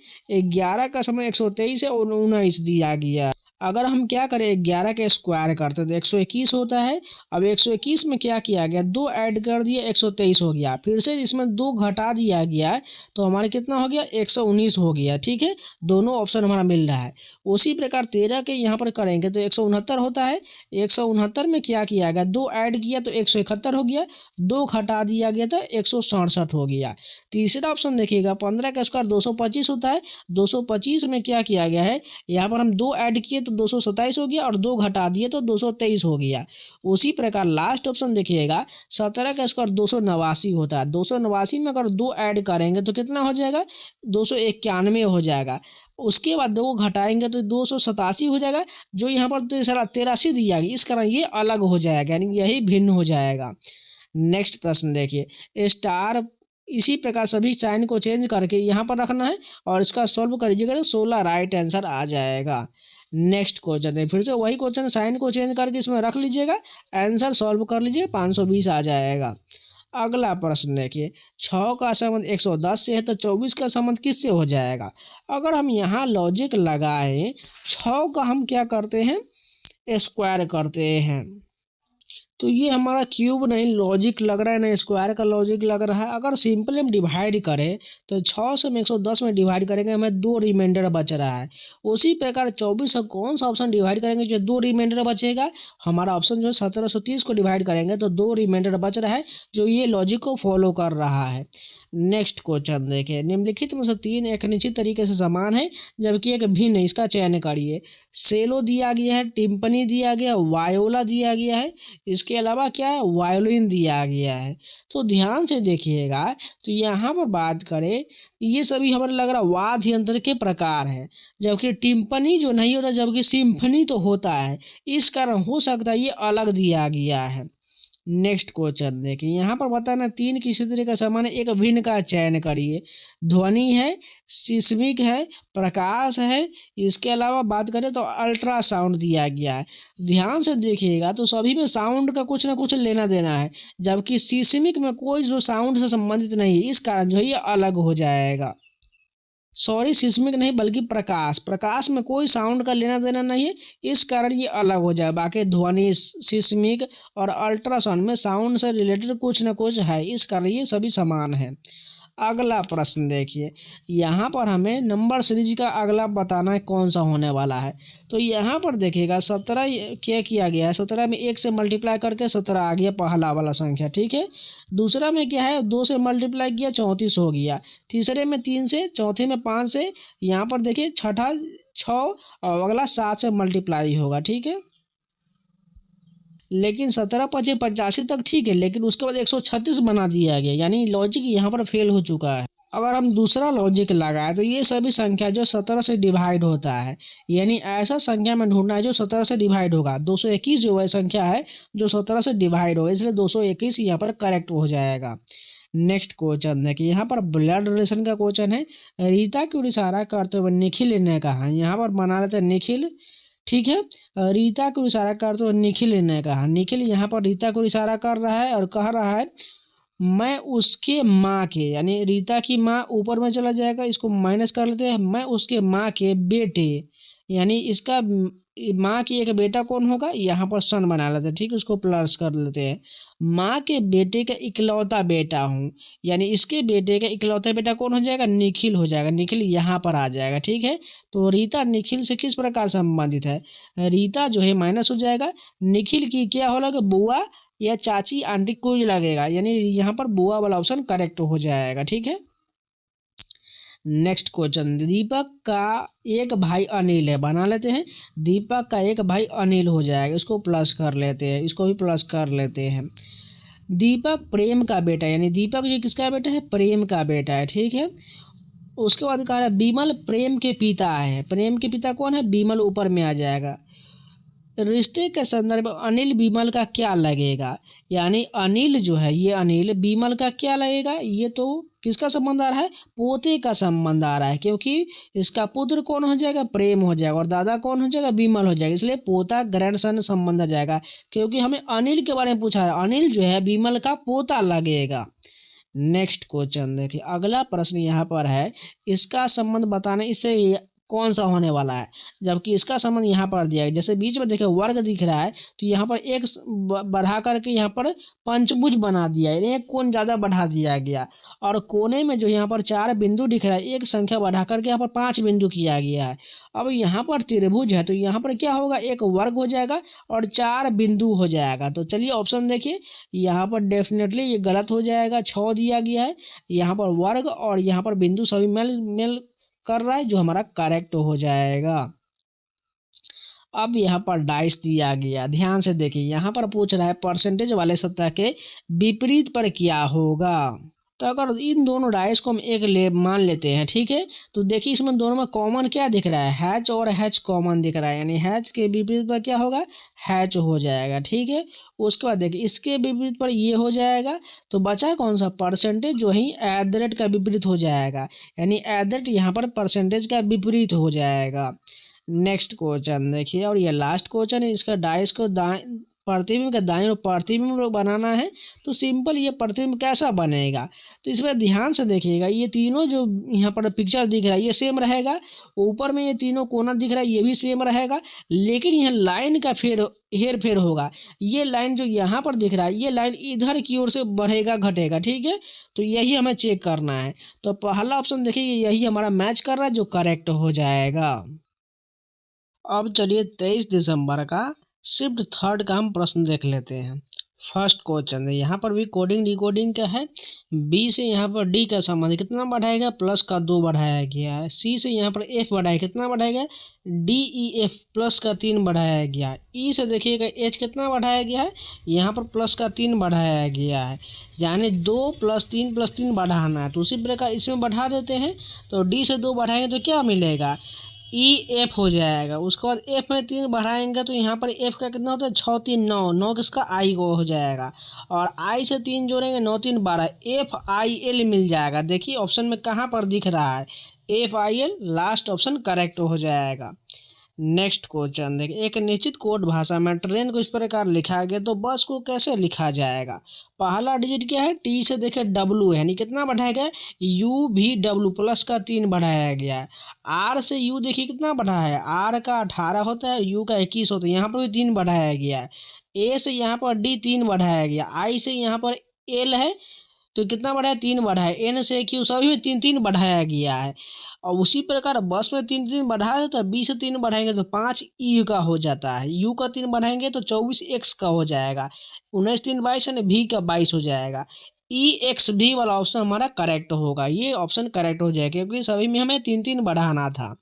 11 का समय 123 है और 19 दिया गया। अगर हम क्या करें, 11 के स्क्वायर करते तो 121 होता है। अब 121 में क्या किया गया, 2 ऐड कर दिया, 123 हो गया। फिर से इसमें 2 घटा दिया गया, तो हमारे कितना हो गया, 119 हो गया। ठीक है, दोनों ऑप्शन हमारा मिल रहा है। उसी प्रकार 13 के यहाँ पर करेंगे तो 169 होता है। 169 में क्या किया गया, 2 ऐड किया तो 171 हो गया, 2 घटा दिया गया तो 167 हो गया। तीसरा ऑप्शन देखिएगा, 15 का स्क्वायर 225 होता है। 225 में क्या किया गया है, यहाँ पर हम 2 ऐड किए तो 227 हो गया, और 2 घटा दिए तो 223 हो गया। उसी प्रकार लास्ट ऑप्शन देखिएगा, 17 का स्क्वायर 289 होता है। 289 में अगर 2 ऐड करेंगे तो कितना हो जाएगा, 291 हो जाएगा। उसके बाद 2 घटाएंगे तो 287 हो जाएगा, जो यहाँ पर 83 दिया गया, इस कारण ये अलग हो जाएगा, यानी यही भिन्न हो जाएगा। नेक्स्ट प्रश्न देखिए, स्टार इसी प्रकार सभी साइन को चेंज करके यहाँ पर रखना है, और इसका सॉल्व करिएगा तो 16 राइट आंसर आ जाएगा। नेक्स्ट क्वेश्चन है, फिर से वही क्वेश्चन, साइन को चेंज करके इसमें रख लीजिएगा, आंसर सॉल्व कर लीजिए, 520 आ जाएगा। अगला प्रश्न देखिए, 6 का संबंध 110 से है तो 24 का संबंध किससे हो जाएगा। अगर हम यहाँ लॉजिक लगाएं, 6 का हम क्या करते हैं, स्क्वायर करते हैं, तो ये हमारा क्यूब नहीं लॉजिक लग रहा है, ना स्क्वायर का लॉजिक लग रहा है। अगर सिंपल हम डिवाइड करें तो 6 से हम 110 में डिवाइड करेंगे, हमें 2 रिमाइंडर बच रहा है। उसी प्रकार 24 का कौन सा ऑप्शन डिवाइड करेंगे जो 2 रिमाइंडर बचेगा, हमारा ऑप्शन जो है 1730 को डिवाइड करेंगे तो 2 रिमाइंडर बच रहा है, जो ये लॉजिक को फॉलो कर रहा है। नेक्स्ट क्वेश्चन देखिए, निम्नलिखित में से 3 एक निश्चित तरीके से समान है जबकि एक भिन्न, इसका चयन करिए। सेलो दिया गया है, टिम्पनी दिया गया, वायोला दिया गया है, इसके अलावा क्या है, वायोलिन दिया गया है। तो ध्यान से देखिएगा, तो यहाँ पर बात करें, ये सभी हमें लग रहा वाद्य यंत्र के प्रकार है, जबकि टिम्पनी जो नहीं होता, जबकि सिम्फनी तो होता है, इस कारण हो सकता है ये अलग दिया गया है। नेक्स्ट क्वेश्चन देखिए, यहाँ पर बताना 3 किसी तरह का समान है, एक भिन्न का चयन करिए। ध्वनि है, सिस्मिक है, प्रकाश है, इसके अलावा बात करें तो अल्ट्रासाउंड दिया गया है। ध्यान से देखिएगा तो सभी में साउंड का कुछ ना कुछ लेना देना है, जबकि सिस्मिक में कोई जो साउंड से संबंधित नहीं है, इस कारण जो है ये अलग हो जाएगा। सॉरी, सिस्मिक नहीं बल्कि प्रकाश, प्रकाश में कोई साउंड का लेना देना नहीं है, इस कारण ये अलग हो जाए। बाकी ध्वनि, सिस्मिक और अल्ट्रासाउंड में साउंड से रिलेटेड कुछ ना कुछ है, इस कारण ये सभी समान है। अगला प्रश्न देखिए, यहाँ पर हमें नंबर सीरीज का अगला बताना है कौन सा होने वाला है। तो यहाँ पर देखिएगा 17 क्या किया गया है, 17 में 1 से मल्टीप्लाई करके 17 आ गया पहला वाला संख्या, ठीक है। दूसरा में क्या है, 2 से मल्टीप्लाई किया 34 हो गया। तीसरे में 3 से, चौथे में 5 से, यहाँ पर देखिए छठा 6 और अगला 7 से मल्टीप्लाई होगा, ठीक है। लेकिन 17 पचे 85 तक ठीक है, लेकिन उसके बाद 136 बना दिया गया, यानी लॉजिक यहाँ पर फेल हो चुका है। अगर हम दूसरा लॉजिक लगाए तो ये सभी संख्या जो 17 से डिवाइड होता है, यानी ऐसा संख्या में ढूंढना है जो 17 से डिवाइड होगा। 221 जो है संख्या है जो 17 से डिवाइड होगा, इसलिए 221 यहाँ पर करेक्ट हो जाएगा। नेक्स्ट क्वेश्चन देखिए, यहाँ पर ब्लड रिलेशन का क्वेश्चन है। रीता की ओर इशारा करते हुए निखिल ने कहा, यहाँ पर बना लेते हैं निखिल, ठीक है। रीता को इशारा करते हुए निखिल ने कहा, निखिल यहाँ पर रीता को इशारा कर रहा है और कह रहा है मैं उसके माँ के, यानी रीता की माँ ऊपर में चला जाएगा, इसको माइनस कर लेते हैं, मैं उसके माँ के बेटे, यानी इसका माँ की एक बेटा कौन होगा, यहाँ पर सन बना लेते हैं, ठीक है, उसको प्लस कर लेते हैं। माँ के बेटे का इकलौता बेटा हूँ, यानी इसके बेटे का इकलौता बेटा कौन हो जाएगा, निखिल हो जाएगा, निखिल यहाँ पर आ जाएगा, ठीक है। तो रीता निखिल से किस प्रकार संबंधित है, रीता जो है माइनस हो जाएगा, निखिल की क्या हो लगे, बुआ या चाची आंटी कोई लगेगा, यानी यहाँ पर बुआ वाला ऑप्शन करेक्ट हो जाएगा, ठीक है। नेक्स्ट क्वेश्चन, दीपक का एक भाई अनिल है, बना लेते हैं दीपक का एक भाई अनिल हो जाएगा, इसको प्लस कर लेते हैं, इसको भी प्लस कर लेते हैं। दीपक प्रेम का बेटा, यानी दीपक जो किसका बेटा है, प्रेम का बेटा है, ठीक है। उसके बाद कहा है बीमल प्रेम के पिता है, प्रेम के पिता कौन है, बीमल ऊपर में आ जाएगा। रिश्ते के संदर्भ में अनिल बीमल का क्या लगेगा, यानी अनिल जो है, ये अनिल बीमल का क्या लगेगा, ये तो किसका संबंध आ रहा है, पोते का संबंध आ रहा है, क्योंकि इसका पुत्र कौन हो जाएगा, प्रेम हो जाएगा, और दादा कौन हो जाएगा, बीमल हो जाएगा, इसलिए पोता ग्रैंडसन संबंध आ जाएगा, क्योंकि हमें अनिल के बारे में पूछा है, अनिल जो है बीमल का पोता लगेगा। नेक्स्ट क्वेश्चन देखिए, अगला प्रश्न यहाँ पर है, इसका संबंध बताने, इससे कौन सा होने वाला है, जबकि इसका संबंध यहाँ पर दिया है। जैसे बीच में देखिए वर्ग दिख रहा है, तो यहाँ पर एक बढ़ा करके यहाँ पर पंचभुज बना दिया है, एक कोण ज़्यादा बढ़ा दिया गया, और कोने में जो यहाँ पर 4 बिंदु दिख रहा है, एक संख्या बढ़ा करके यहाँ पर 5 बिंदु किया गया है। अब यहाँ पर त्रिभुज है, तो यहाँ पर क्या होगा, एक वर्ग हो जाएगा और 4 बिंदु हो जाएगा। तो चलिए ऑप्शन देखिए, यहाँ पर डेफिनेटली ये गलत हो जाएगा, 6 दिया गया है, यहाँ पर वर्ग और यहाँ पर बिंदु सभी मेल कर रहा है, जो हमारा करेक्ट हो जाएगा। अब यहाँ पर डाइस दिया गया, ध्यान से देखिए, यहाँ पर पूछ रहा है परसेंटेज वाले सतह के विपरीत पर क्या होगा। तो अगर इन दोनों डाइस को हम एक मान लेते हैं, ठीक है, तो देखिए इसमें दोनों में कॉमन क्या दिख रहा है, हैच और हैच कॉमन दिख रहा है, यानी हैच के विपरीत पर क्या होगा, हैच हो जाएगा, ठीक है। उसके बाद देखिए इसके विपरीत पर ये हो जाएगा, तो बचा कौन सा, परसेंटेज जो ही एट द रेट का विपरीत हो जाएगा, यानी एट द रेट यहाँ पर परसेंटेज का विपरीत हो जाएगा। नेक्स्ट क्वेश्चन देखिए, और ये लास्ट क्वेश्चन है, इसका डाइस को प्रतिबिंब का दाईं ओर प्रतिबिंब बनाना है तो सिंपल ये प्रतिबिंब कैसा बनेगा। तो इस पर ध्यान से देखिएगा, ये तीनों जो यहाँ पर पिक्चर दिख रहा है ये सेम रहेगा, ऊपर में ये तीनों कोना दिख रहा है ये भी सेम रहेगा, लेकिन यह लाइन का हेर फेर होगा। ये लाइन जो यहाँ पर दिख रहा है ये लाइन इधर की ओर से बढ़ेगा घटेगा, ठीक है। तो यही हमें चेक करना है। तो पहला ऑप्शन देखिए यही हमारा मैच कर रहा है जो करेक्ट हो जाएगा। अब चलिए 23 दिसंबर का शिफ्ट थर्ड का हम प्रश्न देख लेते हैं। फर्स्ट क्वेश्चन है, यहाँ पर भी कोडिंग डिकोडिंग का है। बी से यहाँ पर डी का संबंध कितना बढ़ाएगा, प्लस का 2 बढ़ाया गया है। सी से यहाँ पर एफ बढ़ाया कितना बढ़ाएगा, डी ई एफ प्लस का 3 बढ़ाया गया है। ई से देखिएगा एच कितना बढ़ाया गया है, यहाँ पर प्लस का 3 बढ़ाया गया है, यानी 2 + 3 + 3 बढ़ाना है। तो उसी प्रकार इसमें बढ़ा देते हैं, तो डी से 2 बढ़ाएंगे तो क्या मिलेगा, ई एफ हो जाएगा। उसके बाद एफ में 3 बढ़ाएंगे तो यहाँ पर एफ का कितना होता है, 6 3 9, 9 किसका आई को हो जाएगा, और आई से 3 जोड़ेंगे 9 3 12, एफ आई एल मिल जाएगा। देखिए ऑप्शन में कहाँ पर दिख रहा है, F I L, last option correct हो जाएगा। नेक्स्ट क्वेश्चन देखिए, एक निश्चित कोड भाषा में ट्रेन को इस प्रकार लिखा गया तो बस को कैसे लिखा जाएगा। पहला डिजिट क्या है, टी से देखिए डब्लू यानी कितना बढ़ाया गया, यू भी डब्लू प्लस का 3 बढ़ाया गया है। आर से यू देखिए कितना बढ़ाया है, आर का 18 होता है, यू का 21 होता है, यहाँ पर भी 3 बढ़ाया गया है। ए से यहाँ पर डी 3 बढ़ाया गया, आई से यहाँ पर एल है तो कितना बढ़ाया, 3 बढ़ाया, एन से क्यू सभी में 3 3 बढ़ाया गया है। और उसी प्रकार बस में 3 3 बढ़ा देता है, बी से 3 बढ़ाएंगे तो 5 ई का हो जाता है, यू का 3 बढ़ाएंगे तो 24 एक्स का हो जाएगा, 19 3 22 है, भी का 22 हो जाएगा। ई एक्स भी वाला ऑप्शन हमारा करेक्ट होगा, ये ऑप्शन करेक्ट हो जाएगा क्योंकि सभी में हमें 3 3 बढ़ाना था।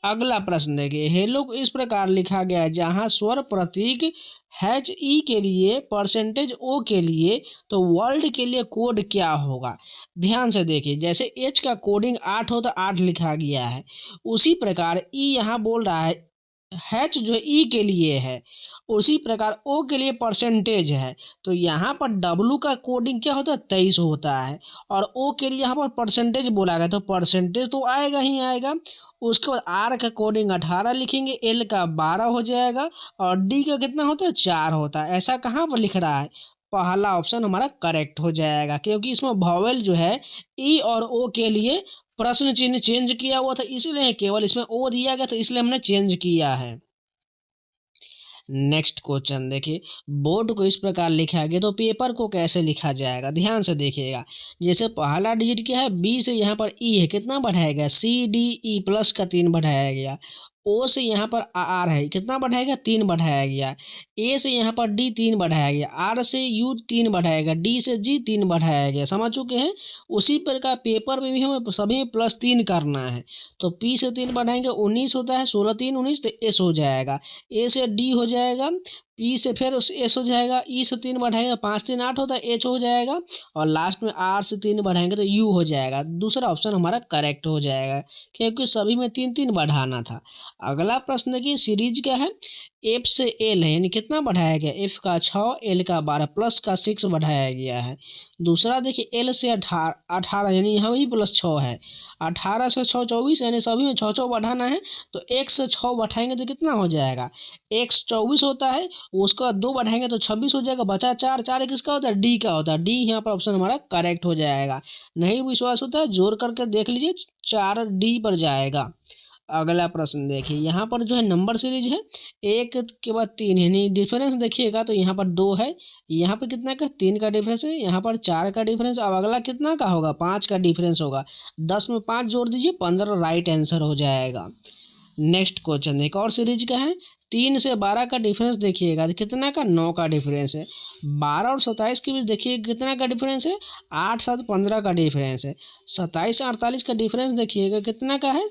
अगला प्रश्न देखिए, हेलो को इस प्रकार लिखा गया है जहां स्वर प्रतीक एच ई के लिए परसेंटेज ओ के लिए, तो वर्ल्ड के लिए कोड क्या होगा। ध्यान से देखिए, जैसे एच का कोडिंग 8 होता 8 लिखा गया है, उसी प्रकार ई यहाँ बोल रहा है हैच जो ई के लिए है, उसी प्रकार ओ के लिए परसेंटेज है। तो यहाँ पर डब्लू का कोडिंग क्या होता है, 23 होता है, और ओ के लिए यहाँ पर परसेंटेज बोला गया तो परसेंटेज तो आएगा ही आएगा। उसके बाद आर का कोडिंग 18 लिखेंगे, एल का 12 हो जाएगा, और डी का कितना होता है, 4 होता है। ऐसा कहाँ पर लिख रहा है, पहला ऑप्शन हमारा करेक्ट हो जाएगा क्योंकि इसमें वॉवेल जो है ई और ओ के लिए प्रश्न चिन्ह चेंज किया हुआ था, इसलिए केवल इसमें ओ दिया गया था, इसलिए हमने चेंज किया है। नेक्स्ट क्वेश्चन देखिए, बोर्ड को इस प्रकार लिखा गया तो पेपर को कैसे लिखा जाएगा। ध्यान से देखिएगा, जैसे पहला डिजिट क्या है, बी से यहाँ पर ई है कितना बढ़ाया गया, सी डी ई प्लस का 3 बढ़ाया गया। ओ से यहाँ पर आर है कितना बढ़ाएगा, 3 बढ़ाया गया। ए से यहाँ पर डी 3 बढ़ाया गया, आर से यू 3 बढ़ाएगा, डी से जी 3 बढ़ाया गया। समझ चुके हैं। उसी प्रकार पेपर में भी हमें सभी +3 करना है, तो पी से 3 बढ़ाएंगे 19 होता है, 16 3 19, तो एस हो जाएगा। ए से डी हो जाएगा, पी से फिर एस हो जाएगा, ई से 3 बढ़ाएंगे 5 3 8 होता है, एच हो जाएगा, और लास्ट में आर से 3 बढ़ाएंगे तो यू हो जाएगा। दूसरा ऑप्शन हमारा करेक्ट हो जाएगा क्योंकि सभी में 3 3 बढ़ाना था। अगला प्रश्न देखिए, सीरीज क्या है, एफ से एल है यानी कितना बढ़ाया गया, एफ का 6 एल का 12 प्लस का 6 बढ़ाया गया है। दूसरा देखिए, एल से 18 यानी यहाँ भी +6 है, 18 से 6 24 यानी सभी में 6 6 बढ़ाना है, तो x से 6 बढ़ाएंगे तो कितना हो जाएगा, x 24 होता है, उसके बाद 2 बढ़ाएंगे तो 26 हो जाएगा, बचा 4, 4 किसका होता है, डी का होता है, डी यहाँ पर ऑप्शन हमारा करेक्ट हो जाएगा। नहीं विश्वास होता है जोड़ करके देख लीजिए, 4 डी पर जाएगा। अगला प्रश्न देखिए, यहाँ पर जो है नंबर सीरीज है, 1 के बाद 3 यानी डिफरेंस देखिएगा तो यहाँ पर 2 है, यहाँ पर कितना का 3 का डिफरेंस है, यहाँ पर 4 का डिफरेंस। अब अगला कितना का होगा, 5 का डिफरेंस होगा, 10 में 5 जोड़ दीजिए, 15 राइट आंसर हो जाएगा। नेक्स्ट क्वेश्चन एक और सीरीज का है, 3 से 12 का डिफरेंस देखिएगा तो कितना का, 9 का डिफरेंस है। 12 और 27 के बीच देखिए कितना का डिफरेंस है, 8 7 15 का डिफरेंस है। 27 से 48 का डिफरेंस देखिएगा कितना का है,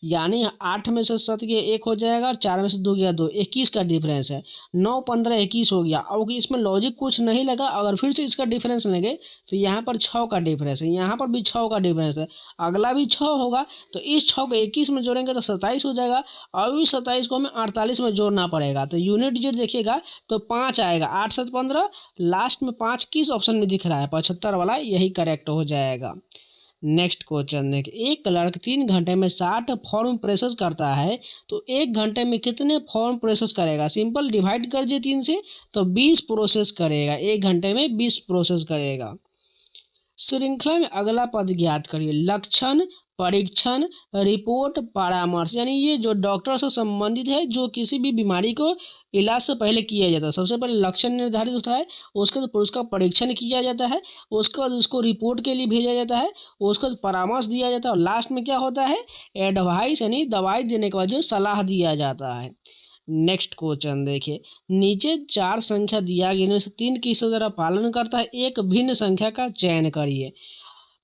यानी 8 में से 7 गया 1 हो जाएगा, और 4 में से 2 गया 2, 21 का डिफरेंस है। 9 15 21 हो गया। अब इसमें लॉजिक कुछ नहीं लगा, अगर फिर से इसका डिफरेंस लेंगे तो यहाँ पर 6 का डिफरेंस है, यहाँ पर भी 6 का डिफरेंस है, अगला भी 6 होगा, तो इस 6 को 21 में जोड़ेंगे तो 27 हो जाएगा, और इस 27 को हमें 48 में जोड़ना पड़ेगा, तो यूनिट डिजिट देखिएगा तो 5 आएगा, 8 7 15, लास्ट में 5 किस ऑप्शन में दिख रहा है, 75 वाला, यही करेक्ट हो जाएगा। नेक्स्ट क्वेश्चन देखिए, एक क्लर्क 3 घंटे में 60 फॉर्म प्रोसेस करता है तो 1 घंटे में कितने फॉर्म प्रोसेस करेगा। सिंपल डिवाइड कर दिए 3 से तो 20 प्रोसेस करेगा, 1 घंटे में 20 प्रोसेस करेगा। श्रृंखला में अगला पद ज्ञात करिए। लक्षण, परीक्षण, रिपोर्ट, परामर्श, यानी ये जो डॉक्टर से संबंधित है, जो किसी भी बीमारी को इलाज से पहले किया जाता है। सबसे पहले लक्षण निर्धारित होता है, उसके बाद उसका परीक्षण किया जाता है, उसके बाद उसको रिपोर्ट के लिए भेजा जाता है, उसके बाद परामर्श दिया जाता है और लास्ट में क्या होता है, एडवाइस यानी दवाई देने के बाद जो सलाह दिया जाता है। नेक्स्ट क्वेश्चन देखिए, नीचे 4 संख्या दिया गया, इनमें से 3 किसके द्वारा पालन करता है, एक भिन्न संख्या का चयन करिए।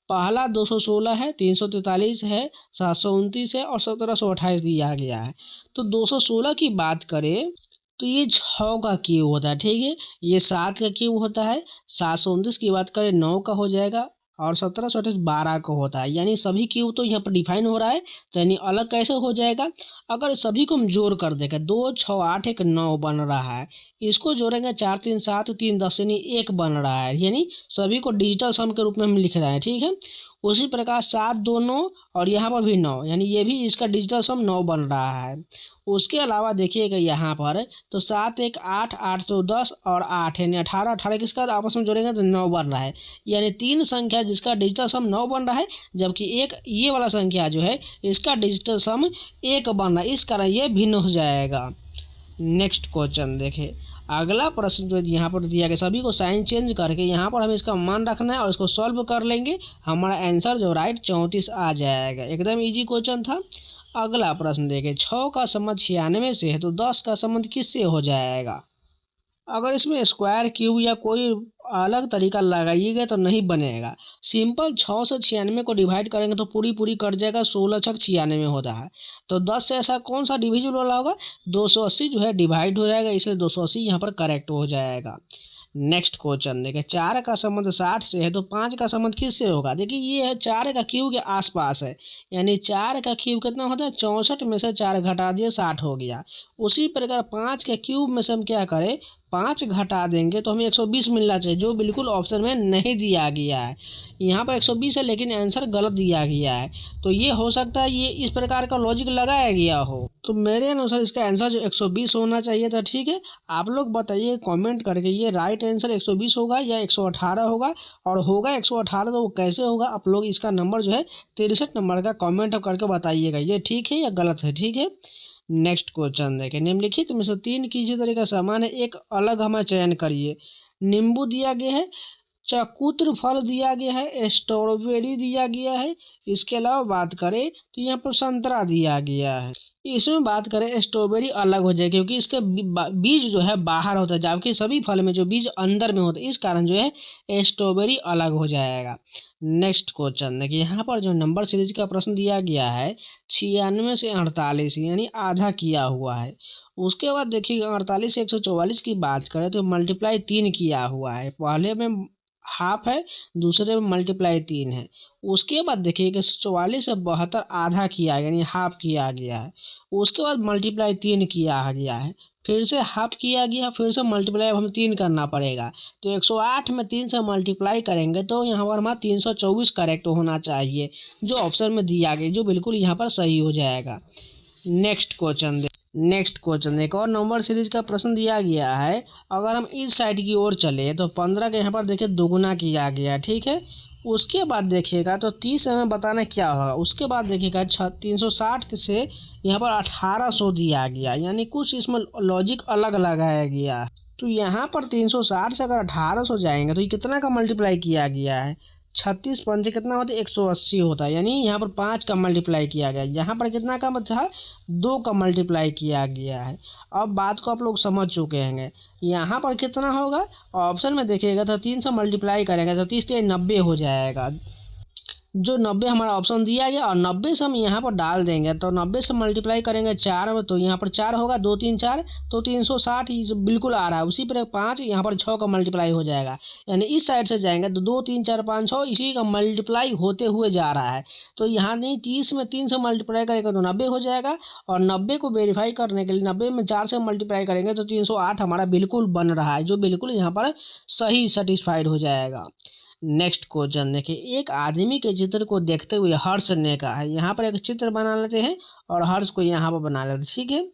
पहला 216 है, 343 है, 729 है और 1728 दिया गया है। तो 216 की बात करें तो ये 6 का क्यूब होता है, ठीक है। ये 7 का क्यूब होता है। 729 की बात करें 9 का हो जाएगा और 1728 12 का होता है। यानी सभी क्यूब तो यहाँ पर डिफाइन हो रहा है, तो यानी अलग कैसे हो जाएगा। अगर सभी को हम जोड़ कर देंगे 2 6 8 1 9 बन रहा है, इसको जोड़ेंगे 4 3 7 3 10 यानी 1 बन रहा है। यानी सभी को डिजिटल सम के रूप में हम लिख रहे हैं, ठीक है। उसी प्रकार 7 2 9 और यहाँ पर भी 9, यानी ये भी इसका डिजिटल सम 9 बन रहा है। उसके अलावा देखिएगा यहाँ पर तो 7 1 8 8 तो 10 और 8 यानी 18 18 किसका आपस में जोड़ेंगे तो 9 बन रहा है। यानी 3 संख्या जिसका डिजिटल सम 9 बन रहा है, जबकि एक ये वाला संख्या जो है इसका डिजिटल सम 1 बन रहा है, इस कारण ये भिन्न हो जाएगा। नेक्स्ट क्वेश्चन देखें, अगला प्रश्न जो यहाँ पर दिया गया, सभी को साइन चेंज करके यहाँ पर हमें इसका मान रखना है और इसको सॉल्व कर लेंगे, हमारा आंसर जो राइट 34 आ जाएगा। एकदम इजी क्वेश्चन था। अगला प्रश्न देखें, 6 का संबंध 96 से है तो 10 का संबंध किससे हो जाएगा। अगर इसमें स्क्वायर क्यूब या कोई अलग तरीका लगाइएगा तो नहीं बनेगा। सिंपल 6 से 96 को डिवाइड करेंगे तो पूरी कट जाएगा, 16 छक 96 होता है। तो 10 से ऐसा कौन सा डिविजिबल वाला होगा, 280 जो है डिवाइड हो जाएगा, इसलिए 280 यहाँ पर करेक्ट हो जाएगा। नेक्स्ट क्वेश्चन देखिए, 4 का संबंध 60 से है तो 5 का संबंध किससे होगा। देखिए ये है 4 का क्यूब के आसपास है, यानी 4 का क्यूब कितना होता है, 64 में से 4 घटा दिए 60 हो गया। उसी प्रकार 5 के क्यूब में से हम क्या करें, 5 घटा देंगे तो हमें 120 मिलना चाहिए, जो बिल्कुल ऑप्शन में नहीं दिया गया है। यहाँ पर 120 है लेकिन आंसर गलत दिया गया है। तो ये हो सकता है ये इस प्रकार का लॉजिक लगाया गया हो। तो मेरे अनुसार इसका आंसर जो 120 होना चाहिए था, ठीक है। आप लोग बताइए कमेंट करके, ये राइट आंसर 120 होगा या 118 होगा, और होगा 118 तो वो कैसे होगा। आप लोग इसका नंबर जो है 63 नंबर का कमेंट करके बताइएगा, ये ठीक है या गलत है, ठीक है। नेक्स्ट क्वेश्चन देखें, निम्नलिखित में से 3 किसी तरह का सामान है, एक अलग हमें चयन करिए। नींबू दिया गया है, चकुत्र फल दिया गया है, स्ट्रॉबेरी दिया गया है, इसके अलावा बात करें तो यहाँ पर संतरा दिया गया है। इसमें बात करें स्ट्रॉबेरी अलग हो जाए क्योंकि इसके बीज जो है बाहर होता है, जबकि सभी फल में जो बीज अंदर में होता है, इस कारण जो है स्ट्रॉबेरी अलग हो जाएगा। नेक्स्ट क्वेश्चन देखिए, यहाँ पर जो नंबर सीरीज का प्रश्न दिया गया है 96 से 48 यानी आधा किया हुआ है। उसके बाद देखिए 48 से 144 की बात करें तो मल्टीप्लाई 3 किया हुआ है, पहले में हाफ है, दूसरे में मल्टीप्लाई 3 है। उसके बाद देखिए कि 44 से 72 आधा किया यानी हाफ किया गया है। उसके बाद मल्टीप्लाई 3 किया गया है, फिर से हाफ किया गया, फिर से मल्टीप्लाई अब हमें 3 करना पड़ेगा। तो 108 में 3 से मल्टीप्लाई करेंगे तो यहाँ पर हमारा 324 करेक्ट होना चाहिए, जो ऑप्शन में दिया गया, जो बिल्कुल यहाँ पर सही हो जाएगा। नेक्स्ट क्वेश्चन एक और नंबर सीरीज का प्रश्न दिया गया है। अगर हम इस साइड की ओर चले तो 15 के यहाँ पर देखिए दोगुना किया गया, ठीक है। उसके बाद देखिएगा तो 30 हमें बताना क्या होगा। उसके बाद देखिएगा 360 से यहाँ पर 1800 दिया गया, यानी कुछ इसमें लॉजिक अलग लगाया गया। तो यहाँ पर 360 से अगर 1800 जाएंगे तो ये कितना का मल्टीप्लाई किया गया है, 36 पंचे कितना होता है 180 होता है, यानी यहाँ पर 5 का मल्टीप्लाई किया गया। यहाँ पर कितना का मतलब 2 का मल्टीप्लाई किया गया है। अब बात को आप लोग समझ चुके हैं। यहाँ पर कितना होगा, ऑप्शन में देखिएगा तो 3 से मल्टीप्लाई करेंगे तो 30 से 90 हो जाएगा, जो 90 हमारा ऑप्शन दिया गया। और 90 से हम यहाँ पर डाल देंगे तो 90 से मल्टीप्लाई करेंगे 4 तो यहाँ पर 4 होगा, 2 3 4 तो 360 बिल्कुल आ रहा है। उसी पर 5 यहाँ पर 6 का मल्टीप्लाई हो जाएगा, यानी इस साइड से जाएंगे तो 2 3 4 5 6 इसी का मल्टीप्लाई होते हुए जा रहा है। तो यहाँ नहीं 30 में 3 से मल्टीप्लाई करेंगे तो 90 हो जाएगा, और 90 को वेरीफाई करने के लिए 90 में 4 से मल्टीप्लाई करेंगे तो 308 हमारा बिल्कुल बन रहा है, जो बिल्कुल यहाँ पर सही सेटिस्फाइड हो जाएगा। नेक्स्ट क्वेश्चन देखिए, एक आदमी के चित्र को देखते हुए हर्ष ने कहा है। यहाँ पर एक चित्र बना लेते हैं और हर्ष को यहाँ पर बना लेते हैं, ठीक है।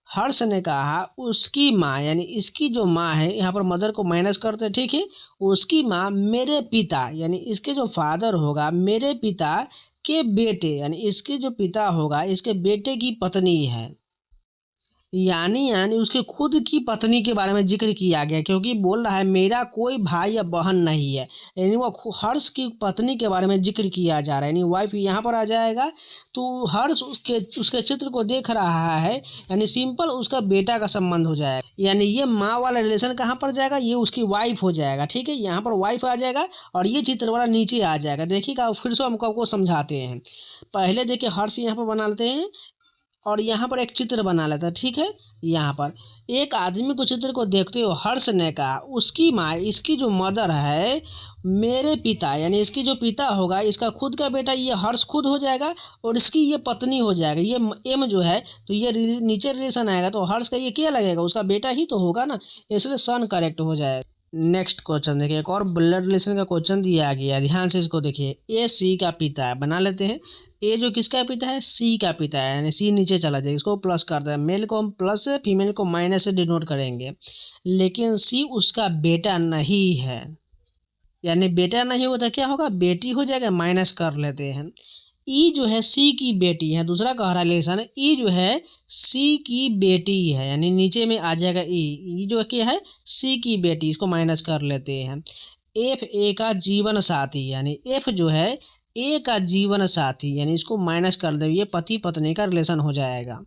हर्ष ने कहा उसकी माँ, यानी इसकी जो माँ है, यहाँ पर मदर को माइनस करते हैं, ठीक है। उसकी माँ मेरे पिता, यानी इसके जो फादर होगा, मेरे पिता के बेटे, यानी इसके जो पिता होगा इसके बेटे की पत्नी है। यानी उसके खुद की पत्नी के बारे में जिक्र किया गया, क्योंकि बोल रहा है मेरा कोई भाई या बहन नहीं है, यानी वो हर्ष की पत्नी के बारे में जिक्र किया जा रहा है, यानी वाइफ यहाँ पर आ जाएगा। तो हर्ष उसके चित्र को देख रहा है, यानी सिंपल उसका बेटा का संबंध हो जाएगा, यानी ये माँ वाला रिलेशन कहाँ पर जाएगा, ये उसकी वाइफ हो जाएगा, ठीक है। यहाँ पर वाइफ आ जाएगा और ये चित्र वाला नीचे आ जाएगा। देखिएगा फिर से हमको आपको समझाते हैं। पहले देखिए हर्ष यहाँ पर बना लेते हैं और यहाँ पर एक चित्र बना लेता है, ठीक है। यहाँ पर एक आदमी को चित्र को देखते हुए हर्ष ने कहा उसकी माँ, इसकी जो मदर है, मेरे पिता, यानी इसकी जो पिता होगा इसका खुद का बेटा, ये हर्ष खुद हो जाएगा और इसकी ये पत्नी हो जाएगा। ये एम जो है तो ये नीचे रिलेशन आएगा, तो हर्ष का ये क्या लगेगा, उसका बेटा ही तो होगा ना, इसलिए सन करेक्ट हो जाएगा। नेक्स्ट क्वेश्चन देखिए, एक और ब्लड रिलेशन का क्वेश्चन दिया गया है, ध्यान से इसको देखिए। ए सी का पिता है, बना लेते हैं। ए जो किसका पिता है, सी का पिता है, यानी सी नीचे चला जाएगा, इसको प्लस कर दें। मेल को हम प्लस से, फीमेल को माइनस से डिनोट करेंगे, लेकिन सी उसका बेटा नहीं है, यानी बेटा नहीं होगा तो क्या होगा, बेटी हो जाएगा, माइनस कर लेते हैं। ई जो है सी की बेटी है, दूसरा कह रहा रिलेशन है, ई जो है सी की बेटी है, यानी नीचे में आ जाएगा ई जो क्या है सी की बेटी, इसको माइनस कर लेते हैं। एफ ए का जीवन साथी, यानी एफ जो है ए का जीवन साथी, यानी इसको माइनस कर दे, ये पति पत्नी का रिलेशन हो जाएगा।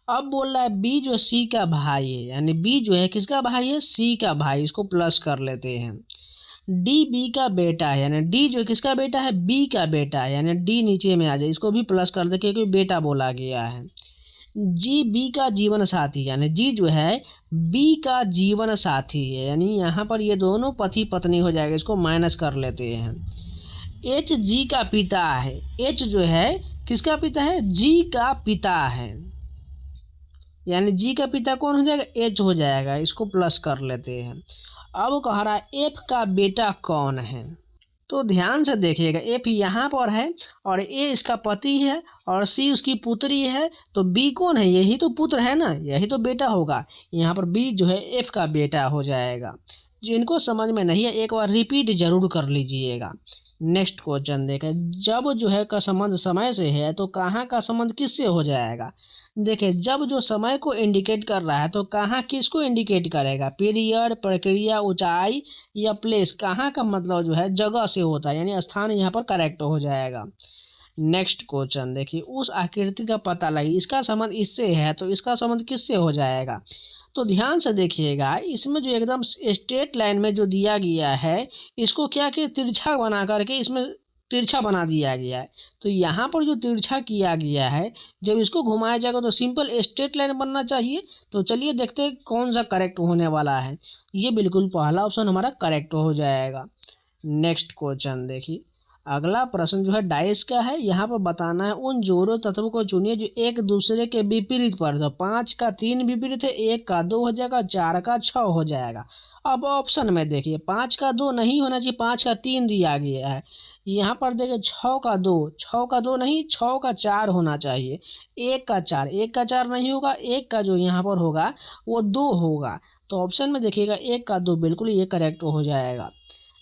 अब बोल रहा है बी जो सी का भाई है, यानी बी जो है किसका भाई है, सी का भाई, इसको प्लस कर लेते हैं। डी बी का बेटा है, यानी डी जो किसका बेटा है, बी का बेटा है, यानी डी नीचे में आ जाए, इसको भी प्लस कर दे क्योंकि बेटा बोला गया है। जी बी का जीवन साथी, यानी जी जो है बी का जीवन साथी है, यानी यहाँ पर ये दोनों पति पत्नी हो जाएगा, इसको माइनस कर लेते हैं। एच जी का पिता है, एच जो है किसका पिता है, जी का पिता है, यानी जी का पिता कौन हो जाएगा, एच हो जाएगा, इसको प्लस कर लेते हैं। अब कह रहा है एफ का बेटा कौन है, तो ध्यान से देखिएगा, एफ यहाँ पर है और ए इसका पति है और सी उसकी पुत्री है, तो बी कौन है, यही तो पुत्र है ना, यही तो बेटा होगा, यहाँ पर बी जो है एफ का बेटा हो जाएगा। जिनको समझ में नहीं है एक बार रिपीट जरूर कर लीजिएगा। नेक्स्ट क्वेश्चन देखें, जब जो है का संबंध समय से है तो कहाँ का संबंध किससे हो जाएगा। देखिए जब जो समय को इंडिकेट कर रहा है तो कहाँ किसको इंडिकेट करेगा, पीरियड, प्रक्रिया, ऊंचाई या प्लेस, कहाँ का मतलब जो है जगह से होता है, यानी स्थान यहाँ पर करेक्ट हो जाएगा। नेक्स्ट क्वेश्चन देखिए, उस आकृति का पता लगी, इसका संबंध इससे है तो इसका संबंध किससे हो जाएगा। तो ध्यान से देखिएगा, इसमें जो एकदम स्ट्रेट लाइन में जो दिया गया है इसको क्या कि तिरछा बना करके इसमें तिरछा बना दिया गया है, तो यहाँ पर जो तिरछा किया गया है जब इसको घुमाया जाएगा तो सिंपल स्ट्रेट लाइन बनना चाहिए। तो चलिए देखते हैं कौन सा करेक्ट होने वाला है, ये बिल्कुल पहला ऑप्शन हमारा करेक्ट हो जाएगा। नेक्स्ट क्वेश्चन देखिए, अगला प्रश्न जो है डाइस का है, यहाँ पर बताना है उन जोड़ों तत्वों को चुनिए जो एक दूसरे के विपरीत पर, तो 5 का 3 विपरीत है, 1 का 2 हो जाएगा, 4 का 6 हो जाएगा। अब ऑप्शन में देखिए 5 का 2 नहीं होना चाहिए, 5 का 3 दिया गया है। यहाँ पर देखिए 6 का 2 नहीं, 6 का 4 होना चाहिए, 1 का 4, 1 का 4 नहीं होगा, 1 का जो यहाँ पर होगा वो 2 होगा, तो ऑप्शन में देखिएगा 1 का 2 बिल्कुल ये करेक्ट हो जाएगा।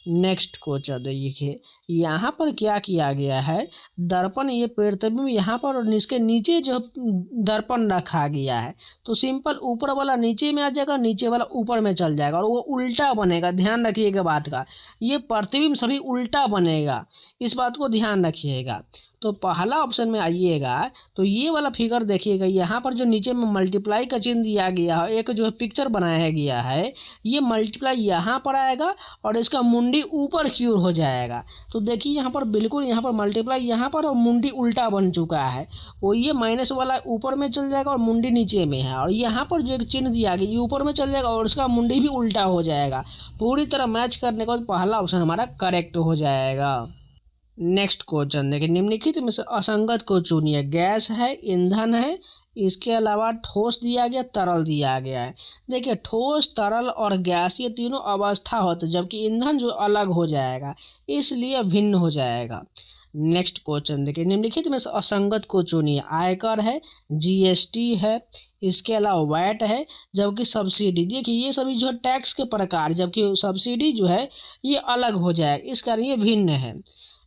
नेक्स्ट क्वेश्चन देखिए, यहाँ पर क्या किया गया है, दर्पण ये प्रतिबिंब यहाँ पर और इसके नीचे जो दर्पण रखा गया है, तो सिंपल ऊपर वाला नीचे में आ जाएगा, नीचे वाला ऊपर में चल जाएगा और वो उल्टा बनेगा। ध्यान रखिएगा बात का, ये प्रतिबिंब सभी उल्टा बनेगा, इस बात को ध्यान रखिएगा। तो पहला ऑप्शन में आइएगा तो ये वाला फिगर देखिएगा, यहाँ पर जो नीचे में मल्टीप्लाई का चिन्ह दिया गया है, एक जो है पिक्चर बनाया गया है, ये मल्टीप्लाई यहाँ पर आएगा और इसका मुंडी ऊपर की ओर हो जाएगा। तो देखिए यहाँ पर बिल्कुल यहाँ पर मल्टीप्लाई यहाँ पर और मुंडी उल्टा बन चुका है, वो ये माइनस वाला ऊपर में चल जाएगा और मुंडी नीचे में है, और यहाँ पर जो एक चिन्ह दिया गया ये ऊपर में चल जाएगा और इसका मुंडी भी उल्टा हो जाएगा। पूरी तरह मैच करने के बाद पहला ऑप्शन हमारा करेक्ट हो जाएगा। नेक्स्ट क्वेश्चन देखिए, निम्नलिखित में से असंगत को चुनिए, गैस है, ईंधन है इसके अलावा ठोस दिया गया, तरल दिया गया है। देखिए ठोस, तरल और गैस ये तीनों अवस्था होते हैं, जबकि ईंधन जो अलग हो जाएगा इसलिए भिन्न हो जाएगा। नेक्स्ट क्वेश्चन देखिए, निम्नलिखित में से असंगत को चुनिए। आयकर है, जीएसटी है, इसके अलावा वैट है, जबकि सब्सिडी। देखिए ये सभी जो है टैक्स के प्रकार, जबकि सब्सिडी जो है ये अलग हो जाएगा, इस कारण ये भिन्न है।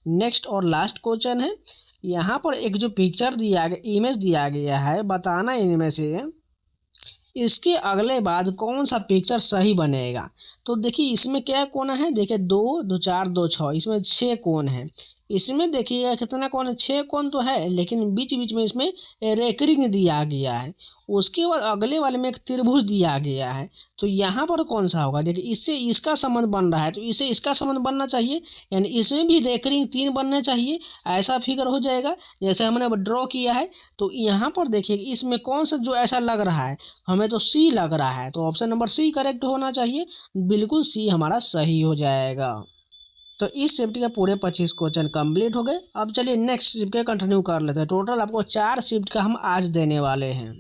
नेक्स्ट और लास्ट क्वेश्चन है, यहाँ पर एक जो पिक्चर दिया गया, इमेज दिया गया है, बताना इनमें से इसके अगले बाद कौन सा पिक्चर सही बनेगा। तो देखिए इसमें क्या कोना है, देखिए 2 2 4 2 6, इसमें 6 कोण है। इसमें देखिएगा कितना कोण है, 6 कोण तो है, लेकिन बीच बीच में इसमें रेकरिंग दिया गया है। उसके बाद अगले वाले में एक त्रिभुज दिया गया है। तो यहाँ पर कौन सा होगा, देखिए इससे इसका संबंध बन रहा है तो इससे इसका संबंध बनना चाहिए, यानी इसमें भी रेकरिंग 3 बनने चाहिए। ऐसा फिगर हो जाएगा जैसे हमने अब ड्रॉ किया है। तो यहाँ पर देखिए इसमें कौन सा जो ऐसा लग रहा है, हमें तो सी लग रहा है, तो ऑप्शन नंबर सी करेक्ट होना चाहिए। बिल्कुल सी हमारा सही हो जाएगा। तो इस शिफ्ट के पूरे 25 क्वेश्चन कंप्लीट हो गए। अब चलिए नेक्स्ट शिफ्ट के कंटिन्यू कर लेते हैं। टोटल आपको 4 शिफ्ट का हम आज देने वाले हैं।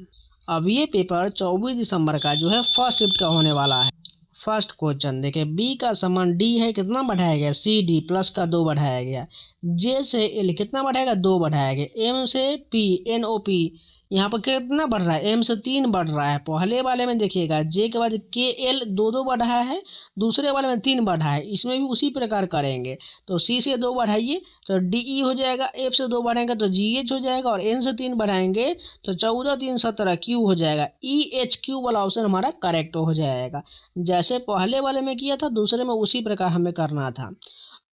अब ये पेपर 24 दिसंबर का जो है फर्स्ट शिफ्ट का होने वाला है। फर्स्ट क्वेश्चन देखिए, बी का समान डी है, कितना बढ़ाया गया, सी डी प्लस का 2 बढ़ाया गया। जे से एल कितना बढ़ाएगा, 2 बढ़ाया गया। एम से पी एन ओ पी यहाँ पर कितना बढ़ रहा है, एम से 3 बढ़ रहा है। पहले वाले में देखिएगा जे के बाद के एल 2 बढ़ा है, दूसरे वाले में 3 बढ़ा है। इसमें भी उसी प्रकार करेंगे। तो सी से 2 बढ़ाइए तो डी ई हो जाएगा, एफ से 2 बढ़ाएंगे तो जी एच हो जाएगा, और एन से 3 बढ़ाएंगे तो 14 3 17 क्यू हो जाएगा। ई एच क्यू वाला ऑप्शन हमारा करेक्ट हो जाएगा। जैसे पहले वाले में किया था दूसरे में उसी प्रकार हमें करना था।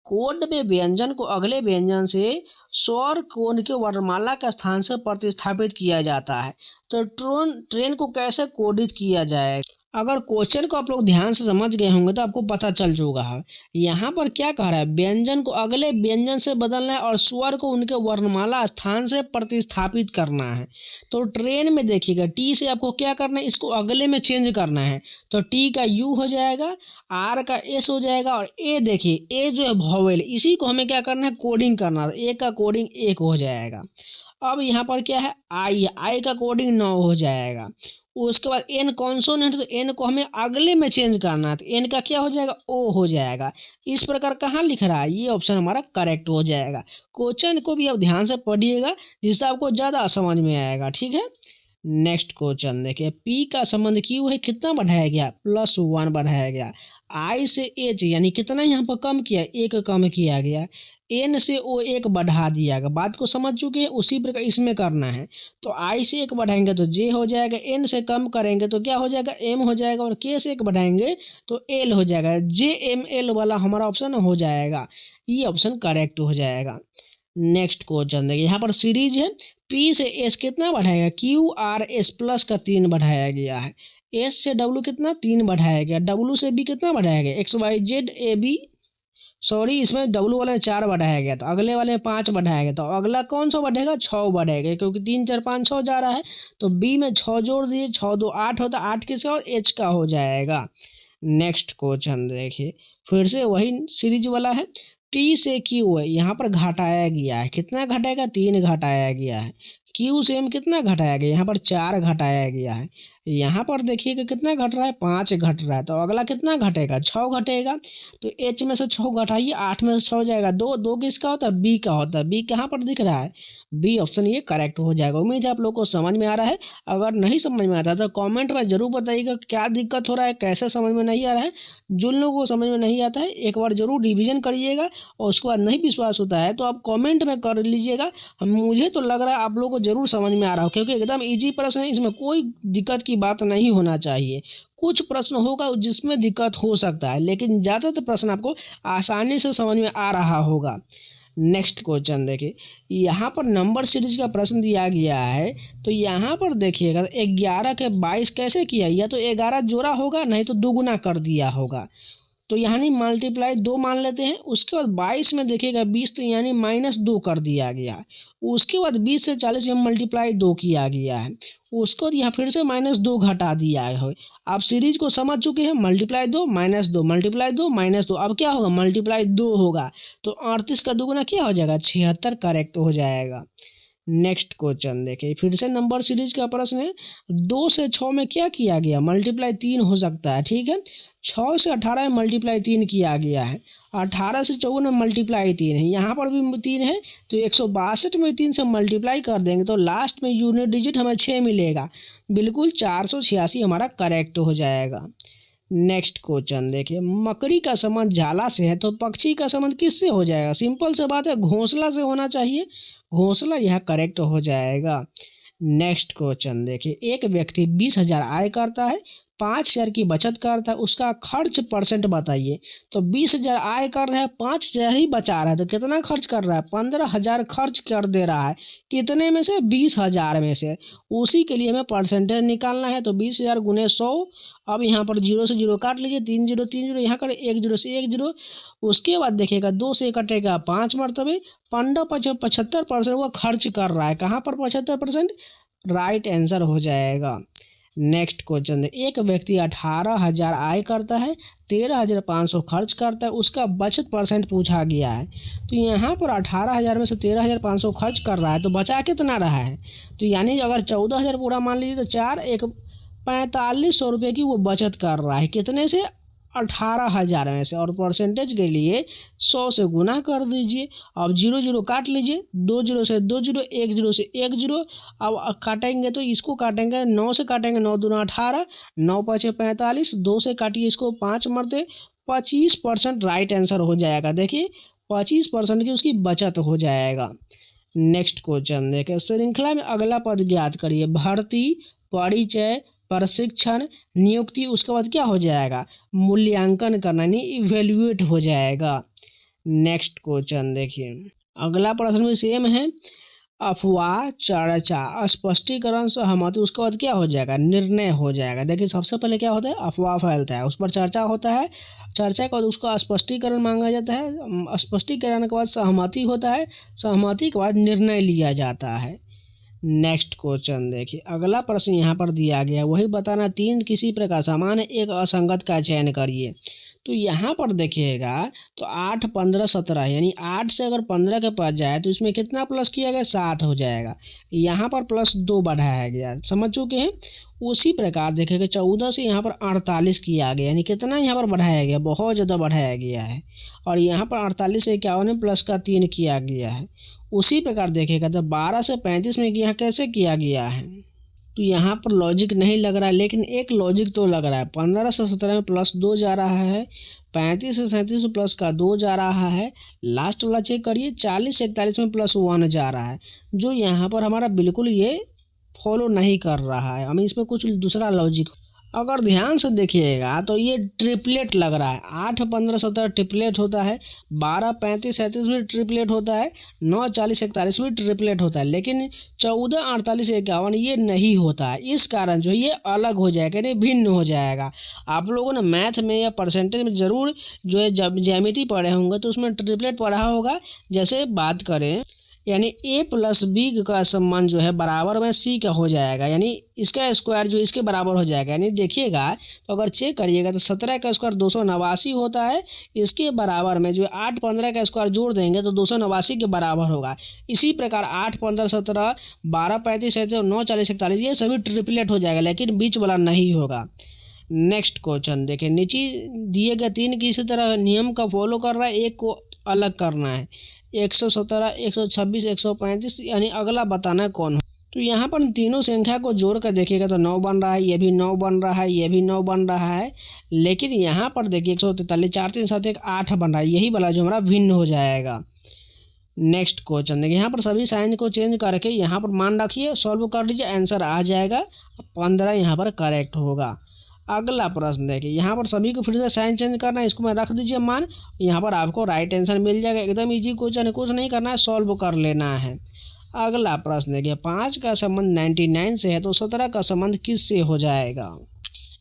कोड में व्यंजन को अगले व्यंजन से स्वर कोण के वर्णमाला के स्थान से प्रतिस्थापित किया जाता है। तो ट्रेन को कैसे कोडित किया जाए, अगर क्वेश्चन को आप लोग ध्यान से समझ गए होंगे तो आपको पता चल चुका है। यहाँ पर क्या कह रहा है, व्यंजन को अगले व्यंजन से बदलना है और स्वर को उनके वर्णमाला स्थान से प्रतिस्थापित करना है। तो ट्रेन में देखिएगा टी से आपको क्या करना है, इसको अगले में चेंज करना है। तो टी का यू हो जाएगा, आर का एस हो जाएगा, और ए देखिए ए जो है वॉवेल, इसी को हमें क्या करना है, कोडिंग करना है। ए का कोडिंग 1 हो जाएगा। अब यहाँ पर क्या है, आई का कोडिंग 9 हो जाएगा। उसके बाद एन कॉन्सोनेंट, तो एन को हमें अगले में चेंज करना है, तो एन का क्या हो जाएगा, ओ हो जाएगा। इस प्रकार कहाँ लिख रहा है, ये ऑप्शन हमारा करेक्ट हो जाएगा। क्वेश्चन को भी आप ध्यान से पढ़िएगा जिससे आपको ज़्यादा समझ में आएगा, ठीक है। नेक्स्ट क्वेश्चन देखिए, पी का संबंध क्यू है, कितना बढ़ाया गया, +1 बढ़ाया गया। आई से एच यानी कितना यहाँ पर कम किया, 1 कम किया गया। एन से ओ 1 बढ़ा दिया गया। बात को समझ चुके हैं, उसी प्रकार इसमें करना है। तो आई से 1 बढ़ाएंगे तो जे हो जाएगा, एन से कम करेंगे तो क्या हो जाएगा, एम हो जाएगा, और के से 1 बढ़ाएंगे तो एल हो जाएगा। जे एम एल वाला हमारा ऑप्शन हो जाएगा, ये ऑप्शन करेक्ट हो जाएगा। नेक्स्ट क्वेश्चन देखिए, यहाँ पर सीरीज है, पी से एस कितना बढ़ाएगा, क्यू आर एस प्लस का 3 बढ़ाया गया है। एस से डब्लू कितना 3 बढ़ाया गया। डब्लू से बी कितना बढ़ाया गया, X Y Z A B, sorry इसमें डब्लू वाले में 4 बढ़ाया गया, तो अगले वाले में 5 बढ़ाया गया। तो अगला कौन सा बढ़ेगा, 6 बढ़ेगा, क्योंकि 3 4 5 6 जा रहा है। तो बी में 6 जोड़ दिए, 6 2 8 होता, 8 किसका और एच का हो जाएगा। नेक्स्ट क्वेश्चन देखिए, फिर से वही सीरीज वाला है। टी से क्यू है, यहाँ पर घटाया गया है, कितना घटाएगा, 3 घटाया गया है। क्यू से एम कितना घटाया गया, यहाँ पर 4 घटाया गया है। यहाँ पर देखिएगा कितना घट रहा है, 5 घट रहा है। तो अगला कितना घटेगा, 6 घटेगा। तो एच में से 6 घटाइए, 8 में से 6 जाएगा, 2 2 किसका होता है, बी का होता है। बी कहाँ पर दिख रहा है, बी ऑप्शन ये करेक्ट हो जाएगा। उम्मीद है आप लोग को समझ में आ रहा है। अगर नहीं समझ में आता तो कमेंट में जरूर बताइएगा क्या दिक्कत हो रहा है, कैसे समझ में नहीं आ रहा है। जिन लोगों को समझ में नहीं आता है एक बार जरूर रिविजन करिएगा, और उसके बाद नहीं विश्वास होता है तो आप कमेंट में कर लीजिएगा। मुझे तो लग रहा है आप लोगों को जरूर समझ में आ रहा हो, क्योंकि एकदम ईजी प्रश्न है, इसमें कोई दिक्कत की बात नहीं होना चाहिए। कुछ प्रश्न होगा जिसमें दिक्कत हो सकता है, लेकिन ज़्यादातर प्रश्न आपको आसानी से समझ में आ रहा होगा। नेक्स्ट क्वेश्चन देखिए, यहाँ पर नंबर सीरीज का प्रश्न दिया गया है। तो यहाँ पर देखिएगा 11 के 22 कैसे किया, या तो 11 जोड़ा होगा, नहीं तो दुगुना कर दिया होगा। तो यानी मल्टीप्लाई 2 मान लेते हैं। उसके बाद 22 में देखिएगा 20, तो यानी -2 कर दिया गया। उसके बाद 20 से 40 में मल्टीप्लाई 2 किया गया है। उसको यहाँ फिर से -2 घटा दिया है। आप सीरीज को समझ चुके हैं, मल्टीप्लाई 2 -2 मल्टीप्लाई 2 -2, अब क्या होगा, मल्टीप्लाई 2 होगा। तो 38 का दुगुना क्या हो जाएगा, 76 करेक्ट हो जाएगा। नेक्स्ट क्वेश्चन देखिए, फिर से नंबर सीरीज का प्रश्न है। 2 से 6 में क्या किया गया, मल्टीप्लाई 3 हो सकता है, ठीक है। 6 से 18 में मल्टीप्लाई 3 किया गया है, 18 से 54 में मल्टीप्लाई 3 है, यहाँ पर भी 3 है, तो 162 में 3 से मल्टीप्लाई कर देंगे तो लास्ट में यूनिट डिजिट हमें 6 मिलेगा, बिल्कुल 486 हमारा करेक्ट हो जाएगा। नेक्स्ट क्वेश्चन देखिए, मकड़ी का संबंध झाला से है तो पक्षी का संबंध किससे हो जाएगा, सिंपल सा बात है, घोंसला से होना चाहिए, घोंसला यह करेक्ट हो जाएगा। नेक्स्ट क्वेश्चन देखिए, एक व्यक्ति 20,000 आय करता है, 5,000 की बचत करता है, उसका खर्च परसेंट बताइए। तो 20,000 आय कर रहा है, 5,000 ही बचा रहा है, तो कितना खर्च कर रहा है, 15,000 खर्च कर दे रहा है, कितने में से, 20,000 में से। उसी के लिए हमें परसेंटेज निकालना है, तो 20,000 गुने 100। अब यहाँ पर 0 से 0 काट लीजिए, 3 0 3 0, यहाँ कर 1 0 से 1 0। उसके बाद देखिएगा 2 से कटेगा 5 मरतबे, 75% वो खर्च कर रहा है, कहाँ पर 75%, राइट आंसर हो जाएगा। नेक्स्ट क्वेश्चन, एक व्यक्ति 18,000 आय करता है, 13,500 खर्च करता है, उसका बचत परसेंट पूछा गया है। तो यहाँ पर 18,000 में से 13,500 खर्च कर रहा है, तो बचा कितना रहा है, तो यानी अगर 14,000 पूरा मान लीजिए तो 4 1 4500 रुपये की वो बचत कर रहा है, कितने से, 18,000 में से। और परसेंटेज के लिए 100 से गुना कर दीजिए। अब 0 0 काट लीजिए, 2 0 से 2 0, 1 0 से 1 0। अब काटेंगे तो इसको काटेंगे, 9 से काटेंगे, 9 दूना 18, 9 5 45, 2 से काटिए इसको 5 मरते, 25% राइट आंसर हो जाएगा। देखिए 25% की उसकी बचत हो जाएगा। नेक्स्ट क्वेश्चन देखिए, श्रृंखला में अगला पद ज्ञात करिए, भर्ती, परिचय, प्रशिक्षण, नियुक्ति, उसके बाद क्या हो जाएगा, मूल्यांकन करना, यानी इवेल्युएट हो जाएगा। नेक्स्ट क्वेश्चन देखिए, अगला प्रश्न भी सेम है, अफवाह, चर्चा, स्पष्टीकरण, सहमति, उसके बाद क्या हो जाएगा, निर्णय हो जाएगा। देखिए सबसे पहले क्या होता है, अफवाह फैलता है, उस पर चर्चा होता है, चर्चा के बाद उसका स्पष्टीकरण मांगा जाता है, स्पष्टीकरण के बाद सहमति होता है, सहमति के बाद निर्णय लिया जाता है। नेक्स्ट क्वेश्चन देखिए, अगला प्रश्न यहाँ पर दिया गया, वही बताना, 3 किसी प्रकार समान है, एक असंगत का चयन करिए। तो यहाँ पर देखिएगा तो 8 15 17, यानी 8 से अगर 15 के पास जाए तो इसमें कितना प्लस किया गया, 7 हो जाएगा, यहाँ पर +2 बढ़ाया गया, समझ चुके हैं। उसी प्रकार देखिएगा 14 से यहाँ पर 48 किया गया, यानी कितना यहाँ पर बढ़ाया गया, बहुत ज़्यादा बढ़ाया गया है। और यहाँ पर 48 से 51 में प्लस का 3 किया गया है। उसी प्रकार देखिएगा तो 12 से 35 में यहाँ कैसे किया गया है, तो यहाँ पर लॉजिक नहीं लग रहा है, लेकिन एक लॉजिक तो लग रहा है। 15 से 17 में +2 जा रहा है, 35 से 37 में प्लस का 2 जा रहा है, लास्ट वाला चेक करिए, 40 से 41 में +1 जा रहा है, जो यहाँ पर हमारा बिल्कुल ये फॉलो नहीं कर रहा है, हमें इसमें कुछ दूसरा लॉजिक। अगर ध्यान से देखिएगा तो ये ट्रिपलेट लग रहा है, 8 15 17 ट्रिपलेट होता है, 12 35 37 भी ट्रिपलेट होता है, 9 40 41 भी ट्रिपलेट होता है, लेकिन 14 48 51 ये नहीं होता है। इस कारण जो ये अलग हो जाएगा, यानी भिन्न हो जाएगा। आप लोगों ने मैथ में या परसेंटेज में ज़रूर जो है जब ज्यामिति पढ़े होंगे तो उसमें ट्रिपलेट पढ़ा होगा। जैसे बात करें, यानी a + b का सम्मान जो है बराबर में c का हो जाएगा, यानी इसका स्क्वायर जो इसके बराबर हो जाएगा। यानी देखिएगा तो अगर चेक करिएगा तो 17 का स्क्वायर 289 होता है, इसके बराबर में जो 8 15 का स्क्वायर जोड़ देंगे तो 289 के बराबर होगा। इसी प्रकार 8 15 17 12 35 37 9 40 41 ये सभी ट्रिपलेट हो जाएगा, लेकिन बीच वाला नहीं होगा। नेक्स्ट क्वेश्चन देखिए, नीचे दिए गए 3 की इसी तरह नियम का फॉलो कर रहा है, एक को अलग करना है, 117 126 135, यानी अगला बताना है कौन हो। तो यहाँ पर तीनों संख्या को जोड़ कर देखिएगा तो 9 बन रहा है, ये भी 9 बन रहा है, ये भी 9 बन रहा है, लेकिन यहाँ पर देखिए 143 4 3 7 1 8 बन रहा है, यही वाला जो हमारा भिन्न हो जाएगा। नेक्स्ट क्वेश्चन देखिए, यहाँ पर सभी साइन को चेंज करके यहाँ पर मान रखिए, सॉल्व कर लीजिए, आंसर आ जाएगा, 15 यहाँ पर करेक्ट होगा। अगला प्रश्न देखिए, यहाँ पर सभी को फिर से साइन चेंज करना है, इसको मैं रख दीजिए मान, यहाँ पर आपको राइट आंसर मिल जाएगा। एकदम इजी क्वेश्चन है, कुछ नहीं करना है, सॉल्व कर लेना है। अगला प्रश्न देखिए, 5 का संबंध 99 से है तो 17 का संबंध किससे हो जाएगा।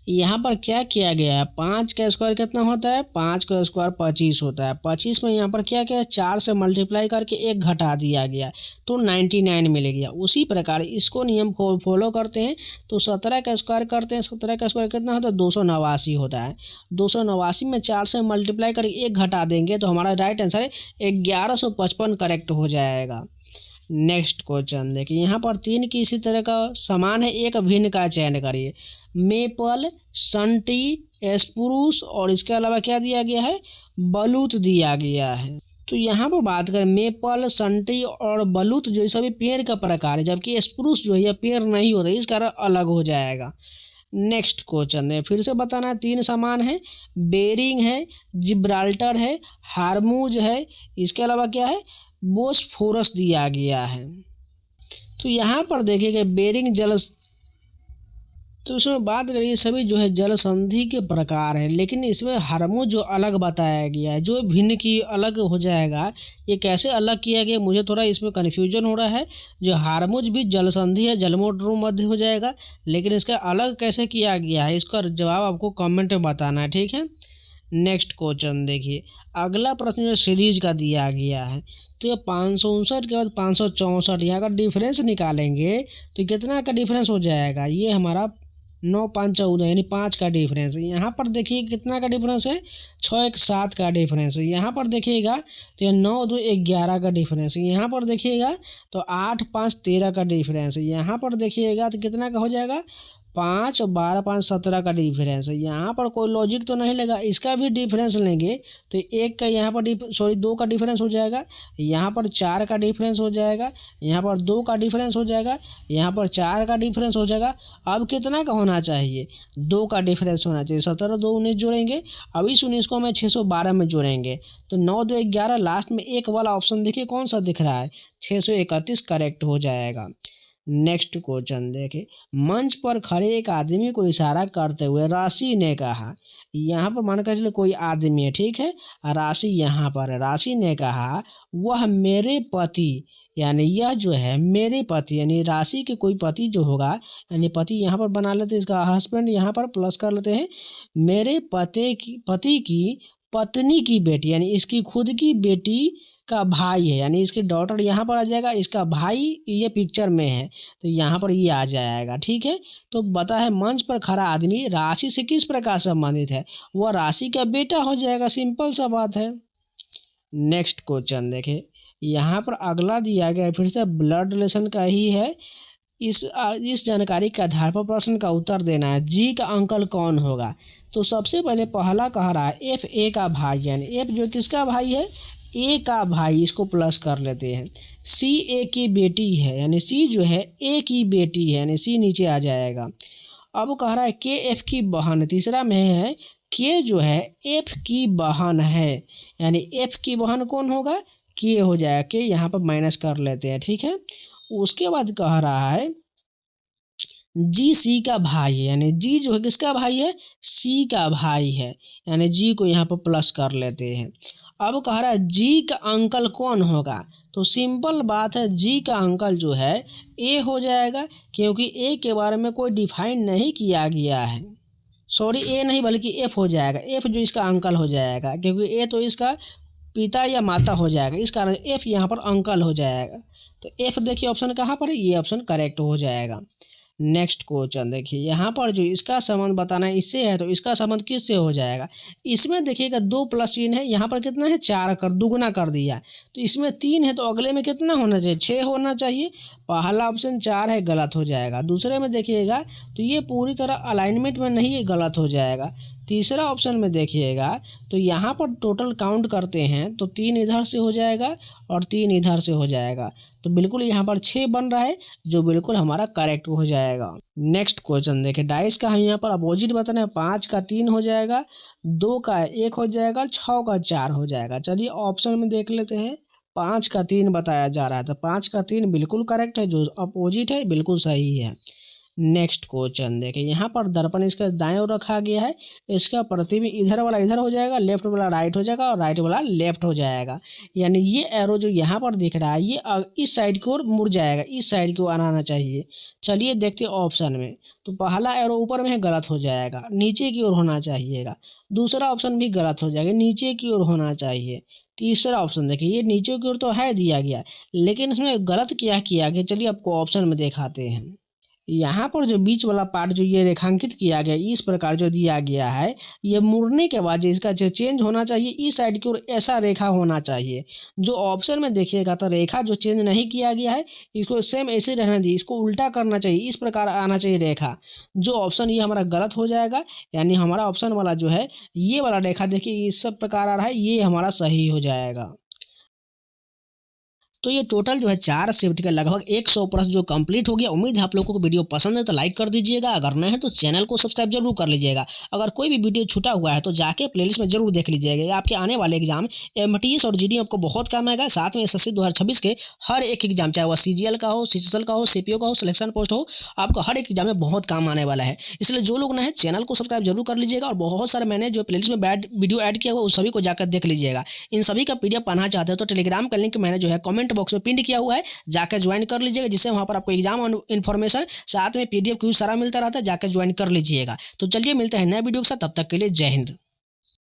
यहाँ पर क्या किया गया है, 5 का स्क्वायर कितना होता है, 5 का स्क्वायर 25 होता है, 25 में यहाँ पर क्या किया है, 4 से मल्टीप्लाई करके 1 घटा दिया गया तो 99 मिल गया। उसी प्रकार इसको नियम को फॉलो करते हैं तो 17 का स्क्वायर करते हैं, 17 का स्क्वायर कितना होता है, 289 होता है, 289 में 4 से मल्टीप्लाई करके 1 घटा देंगे तो हमारा राइट आंसर 1155 करेक्ट हो जाएगा। नेक्स्ट क्वेश्चन देखिए, यहाँ पर तीन की इसी तरह का समान है, एक भिन्न का चयन करिए। मेपल, संटी, स्प्रूस और इसके अलावा क्या दिया गया है, बलूत दिया गया है। तो यहाँ पर बात करें मेपल, संटी और बलूत जो सभी पेड़ का प्रकार है, जबकि स्प्रूस जो है यह पेड़ नहीं होता, इस कारण अलग हो जाएगा। नेक्स्ट क्वेश्चन है, फिर से बताना है, तीन समान है, बेरिंग है, जिब्राल्टर है, हार्मूज है, इसके अलावा क्या है, बोस्फोरस दिया गया है। तो यहाँ पर देखिएगा बेरिंग जल, तो इसमें बात करिए सभी जो है जल संधि के प्रकार हैं, लेकिन इसमें हार्मोज जो अलग बताया गया है, जो भिन्न की अलग हो जाएगा। ये कैसे अलग किया गया मुझे थोड़ा इसमें कन्फ्यूजन हो रहा है। जो हार्मोज भी जल संधि है, जलमोड्रू मध्य हो जाएगा, लेकिन इसका अलग कैसे किया गया है इसका जवाब आपको कमेंट में बताना है, ठीक है। नेक्स्ट क्वेश्चन देखिए, अगला प्रश्न जो सीरीज का दिया गया है, तो ये 559 के बाद 564, यहाँ का डिफरेंस निकालेंगे तो कितना का डिफरेंस हो जाएगा, ये हमारा 9 5 14 यानी 5 का डिफरेंस है। यहाँ पर देखिए कितना का डिफरेंस है, 6 1 7 का डिफरेंस है। यहाँ पर देखिएगा तो ये 9 2 11 का डिफरेंस है। यहाँ पर देखिएगा तो 8 5 13 का डिफरेंस है। यहाँ पर देखिएगा तो कितना का हो जाएगा, 5 और 12 5 17 का डिफरेंस है। यहाँ पर कोई लॉजिक तो नहीं लगा, इसका भी डिफरेंस लेंगे तो एक का यहाँ पर 2 का डिफरेंस हो जाएगा, यहाँ पर 4 का डिफरेंस हो जाएगा, यहाँ पर 2 का डिफरेंस हो जाएगा, यहाँ पर 4 का डिफरेंस हो जाएगा। अब कितना का होना चाहिए, 2 का डिफरेंस होना चाहिए। 17 2 19 जोड़ेंगे, अब इस 19 को हमें 612 में जोड़ेंगे तो 9 2 11, लास्ट में एक वाला ऑप्शन देखिए कौन सा दिख रहा है, 631 करेक्ट हो जाएगा। नेक्स्ट क्वेश्चन देखें, मंच पर खड़े एक आदमी को इशारा करते हुए राशि ने कहा, यहाँ पर मान कर चले कोई आदमी है, ठीक है, राशि यहाँ पर है। राशि ने कहा वह मेरे पति, यानी यह जो है मेरे पति, यानी राशि के कोई पति जो होगा, यानी पति यहाँ पर बना लेते हैं, इसका हस्बैंड यहाँ पर प्लस कर लेते हैं, मेरे पति की पत्नी की बेटी, यानी इसकी खुद की बेटी का भाई है, यानी इसकी डॉटर यहाँ पर आ जाएगा, इसका भाई ये पिक्चर में है तो यहाँ पर ये आ जाएगा, ठीक है। तो बता है मंच पर खड़ा आदमी राशि से किस प्रकार संबंधित है, वह राशि का बेटा हो जाएगा, सिंपल सा बात है। नेक्स्ट क्वेश्चन देखें, यहाँ पर अगला दिया गया फिर से ब्लड रिलेशन का ही है। इस जानकारी के आधार पर प्रश्न का उत्तर देना है। जी का अंकल कौन होगा, तो सबसे पहले पहला कह रहा है एफ ए का भाई, यानी एफ जो किसका भाई है, ए का भाई, इसको प्लस कर लेते हैं। सी ए की बेटी है, यानी सी जो है ए की बेटी है, यानी सी नीचे आ जाएगा। अब कह रहा है के एफ की बहन, तीसरा में है के जो है एफ की बहन है, यानी एफ की बहन कौन होगा, के हो जाएगा, के यहाँ पर माइनस कर लेते हैं, ठीक है। उसके बाद कह रहा है जी सी का भाई है, यानी जी जो है किसका भाई है, सी का भाई है, यानी जी को यहाँ पर प्लस कर लेते हैं। अब कह रहा है जी का अंकल कौन होगा, तो सिंपल बात है, जी का अंकल जो है ए हो जाएगा, क्योंकि ए के बारे में कोई डिफाइन नहीं किया गया है। सॉरी ए नहीं बल्कि एफ हो जाएगा, एफ जो इसका अंकल हो जाएगा, क्योंकि ए तो इसका पिता या माता हो जाएगा, इस कारण एफ यहाँ पर अंकल हो जाएगा। तो एफ देखिए ऑप्शन कहाँ पर है, ये ऑप्शन करेक्ट हो जाएगा। नेक्स्ट क्वेश्चन देखिए, यहाँ पर जो इसका संबंध बताना है इससे है, तो इसका संबंध किससे हो जाएगा, इसमें देखिएगा 2 प्लस चिन्ह है, यहाँ पर कितना है 4 कर दुगुना कर दिया, तो इसमें 3 है तो अगले में कितना होना चाहिए, 6 होना चाहिए। पहला ऑप्शन 4 है, गलत हो जाएगा। दूसरे में देखिएगा तो ये पूरी तरह अलाइनमेंट में नहीं है, गलत हो जाएगा। तीसरा ऑप्शन में देखिएगा तो यहाँ पर टोटल काउंट करते हैं तो 3 इधर से हो जाएगा और 3 इधर से हो जाएगा, तो बिल्कुल यहाँ पर 6 बन रहा है, जो बिल्कुल हमारा करेक्ट हो जाएगा। नेक्स्ट क्वेश्चन देखिए, डाइस का हम यहाँ पर अपोजिट बताना है, 5 का 3 हो जाएगा, 2 का 1 हो जाएगा, 6 का 4 हो जाएगा। चलिए ऑप्शन में देख लेते हैं, 5 का 3 बताया जा रहा है, तो 5 का 3 बिल्कुल करेक्ट है, जो अपोजिट है बिल्कुल सही है। नेक्स्ट क्वेश्चन देखिए, यहाँ पर दर्पण इसका दाएं ओर रखा गया है, इसका प्रतिबिंब इधर वाला इधर हो जाएगा, लेफ्ट वाला राइट हो जाएगा और राइट वाला लेफ्ट हो जाएगा, यानी ये एरो जो यहाँ पर दिख रहा है ये इस साइड की ओर मुड़ जाएगा, इस साइड की ओर आना चाहिए। चलिए देखते हैं ऑप्शन में, तो पहला एरो ऊपर में है, गलत हो जाएगा, नीचे की ओर होना चाहिएगा। दूसरा ऑप्शन भी गलत हो जाएगा, नीचे की ओर होना चाहिए। तीसरा ऑप्शन देखिए, ये नीचे की ओर तो है दिया गया, लेकिन इसमें गलत क्या किया गया, चलिए आपको ऑप्शन में दिखाते हैं। यहाँ पर जो बीच वाला पार्ट जो ये रेखांकित किया गया इस प्रकार जो दिया गया है, ये मुड़ने के बाद जो इसका जो चेंज होना चाहिए इस साइड की ओर ऐसा रेखा होना चाहिए। जो ऑप्शन में देखिएगा तो रेखा जो चेंज नहीं किया गया है, इसको सेम ऐसे रहने दीजिए, इसको उल्टा करना चाहिए, इस प्रकार आना चाहिए रेखा। जो ऑप्शन ये हमारा गलत हो जाएगा, यानी हमारा ऑप्शन वाला जो है ये वाला रेखा देखिए इस सब प्रकार आ रहा है, ये हमारा सही हो जाएगा। तो ये टोटल जो है 4 शिफ्ट के लगभग 100% जो कंप्लीट हो गया। उम्मीद है आप लोगों को वीडियो पसंद है तो लाइक कर दीजिएगा, अगर नए हैं तो चैनल को सब्सक्राइब जरूर कर लीजिएगा। अगर कोई भी वीडियो छूटा हुआ है तो जाके प्लेलिस्ट में जरूर देख लीजिएगा। ये आपके आने वाले एग्जाम एमटीएस और जीडी आपको बहुत काम आएगा। साथ में एसएससी 2026 के हर एक एग्जाम, चाहे वह सीजीएल का हो, सीजीएल का हो, सीपीओ का हो, सिलेक्शन पोस्ट हो, आपका हर एक एग्जाम में बहुत काम आने वाला है। इसलिए जो लोग नए हैं चैनल को सब्सक्राइब जरूर कर लीजिएगा, और बहुत सारे मैंने जो प्लेलिस्ट में वीडियो ऐड किया हुआ उस सभी को जाकर देख लीजिएगा। इन सभी का पीडीएफ पढ़ना चाहते हो तो टेलीग्राम का लिंक मैंने जो है कमेंट बॉक्स में पिन किया हुआ है, जाकर ज्वाइन कर लीजिएगा, जिससे वहां पर आपको एग्जाम इन्फॉर्मेशन साथ में पीडीएफ क्विज सारा मिलता रहता है, जाकर ज्वाइन कर लीजिएगा। तो चलिए मिलते हैं नए वीडियो के साथ, तब तक के लिए जय हिंद।